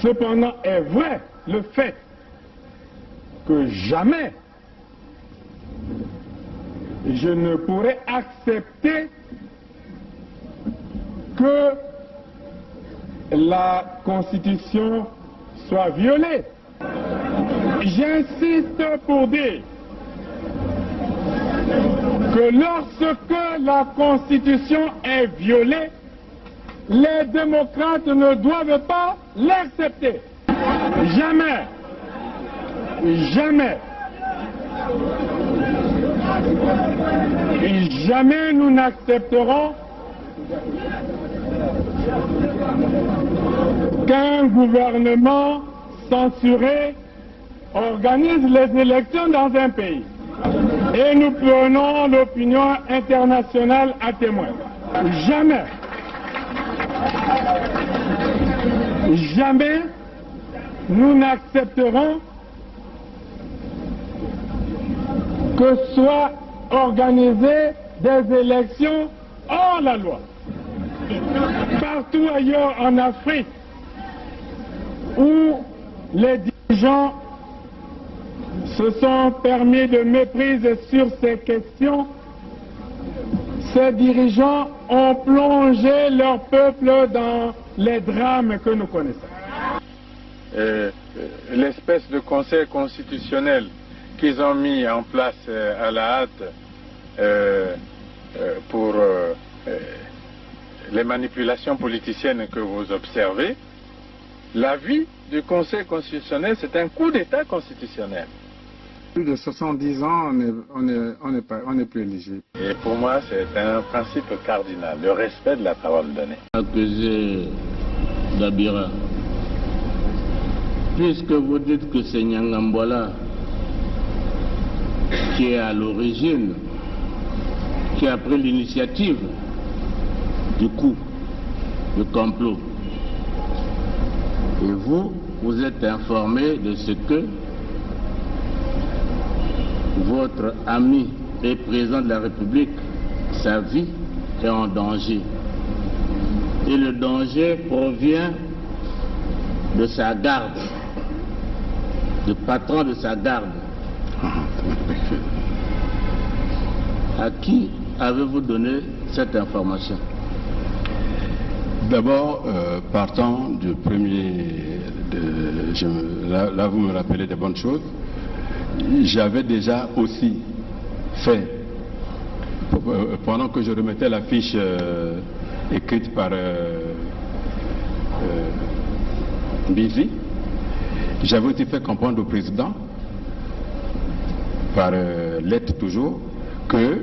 Cependant est vrai le fait que jamais je ne pourrais accepter que la Constitution soit violée. J'insiste pour dire que lorsque la Constitution est violée, les démocrates ne doivent pas l'accepter. Jamais. Jamais. Et jamais nous n'accepterons qu'un gouvernement censuré organise les élections dans un pays. Et nous prenons l'opinion internationale à témoin. Jamais. Jamais nous n'accepterons que soient organisées des élections hors la loi. Partout ailleurs en Afrique où les dirigeants se sont permis de méprise sur ces questions, ces dirigeants ont plongé leur peuple dans les drames que nous connaissons. L'espèce de conseil constitutionnel qu'ils ont mis en place à la hâte pour les manipulations politiciennes que vous observez, l'avis du Conseil constitutionnel, c'est un coup d'État constitutionnel. Plus de 70 ans, on n'est plus éligible. Et pour moi, c'est un principe cardinal, le respect de la parole donnée. Accusé d'Abira, puisque vous dites que c'est Nyangambola qui est à l'origine, qui a pris l'initiative du coup, du complot. Et vous êtes informé de ce que votre ami et président de la République, sa vie est en danger. Et le danger provient de sa garde, du patron de sa garde. À qui avez-vous donné cette information? D'abord, partant du premier, là vous me rappelez de bonnes choses, j'avais déjà aussi fait, pendant que je remettais la fiche écrite par Bizi, j'avais aussi fait comprendre au président, par lettre toujours, que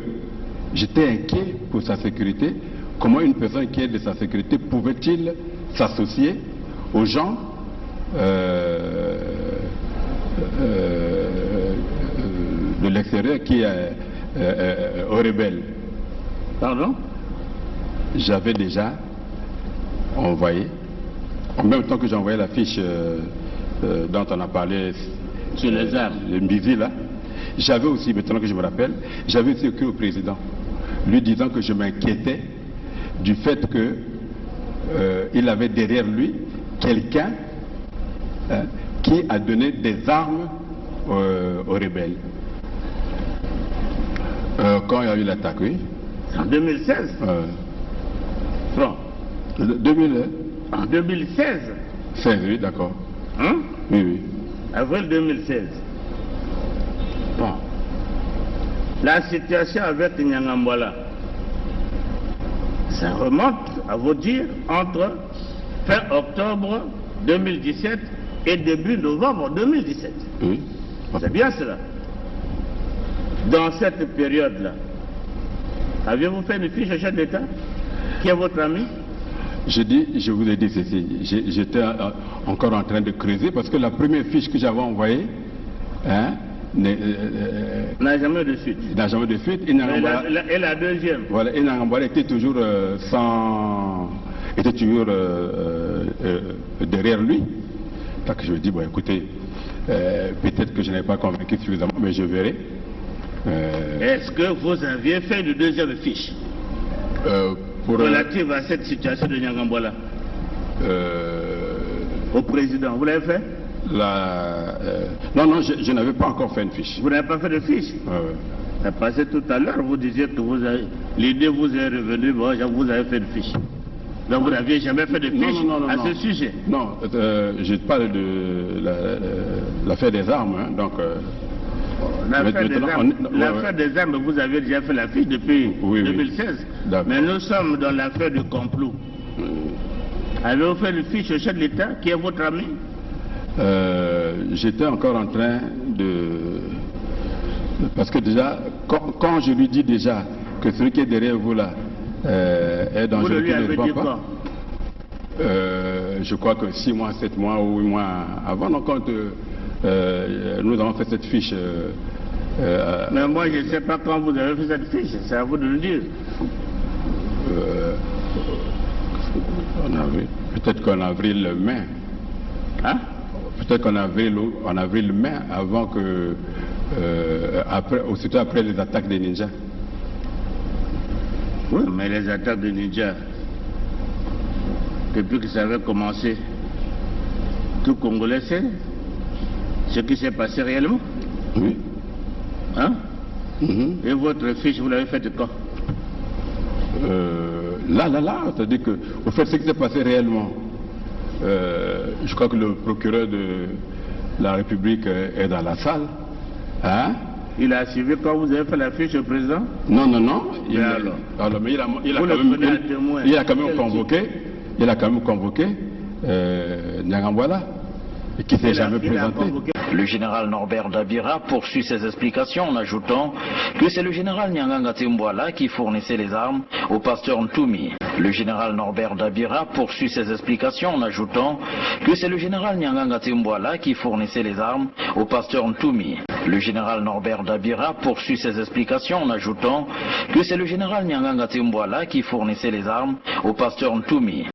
j'étais inquiet pour sa sécurité. Comment une personne qui est de sa sécurité pouvait-il s'associer aux gens de l'extérieur qui est aux rebelles? Pardon? J'avais déjà envoyé, en même temps que j'envoyais la fiche dont on a parlé sur les armes, le Mbizi là, j'avais aussi, maintenant que je me rappelle, j'avais aussi écrit au président, lui disant que je m'inquiétais du fait qu'il avait derrière lui quelqu'un qui a donné des armes aux rebelles. Quand il y a eu l'attaque, oui. En 2016 Bon. En 2016 16, oui, d'accord. Hein? Oui, oui. Avril 2016. Bon. La situation avec Nyangambwala, ça remonte, à vous dire, entre fin octobre 2017 et début novembre 2017. Oui. C'est bien cela. Dans cette période-là, aviez-vous fait une fiche au chef d'État qui est votre ami? Je vous ai dit ceci, j'étais encore en train de creuser parce que la première fiche que j'avais envoyée n'a jamais de suite. N'a jamais de suite. Et la deuxième? Voilà, et Nyangambwala était toujours était toujours derrière lui. Donc je me dis, bon écoutez, peut-être que je n'ai pas convaincu suffisamment, mais je verrai. Est-ce que vous aviez fait une deuxième fiche relative à cette situation de Nyangambwala au président? Vous l'avez fait? Non, je n'avais pas encore fait une fiche. Vous n'avez pas fait de fiche? Ça passait tout à l'heure, vous disiez que l'idée vous est revenue, bon, vous avez fait une fiche. Donc vous n'aviez jamais fait de fiche à ce sujet? Non, je parle de l'affaire des armes, hein, donc... L'affaire des armes, vous avez déjà fait la fiche depuis 2016. Oui. Mais nous sommes dans l'affaire du complot. Avez-vous fait une fiche au chef de l'État qui est votre ami? J'étais encore en train de... Parce que déjà, quand je lui dis déjà que celui qui est derrière vous là est dangereux, vous lui avez dit quoi? Je crois que 6 mois, 7 mois ou 8 mois avant, donc quand nous avons fait cette fiche... mais moi je ne sais pas quand vous avez fait cette fiche, c'est à vous de le dire. Peut-être qu'en avril-mai. Hein? Peut-être qu'en avril-mai, avant que... aussitôt après les attaques des ninjas. Oui, mais les attaques des ninjas, depuis que ça avait commencé, tout Congolais sait ce qui s'est passé réellement. Oui. Hein? Et votre fiche, vous l'avez faite quand? Là, c'est-à-dire que, au fait, ce qui s'est passé réellement, je crois que le procureur de la République est dans la salle. Hein? Il a suivi quand vous avez fait la fiche au président? Non. Mais il a quand même convoqué Nyangambwala, qui ne s'est jamais présenté. Le général Norbert Dabira poursuit ses explications en ajoutant que c'est le général Nyanganga Timbwala qui fournissait les armes au pasteur Ntoumi. Le général Norbert Dabira poursuit ses explications en ajoutant que c'est le général Nyanganga Timbwala qui fournissait les armes au pasteur Ntoumi. Le général Norbert Dabira poursuit ses explications en ajoutant que c'est le général Nyanganga Timbwala qui fournissait les armes au pasteur Ntoumi.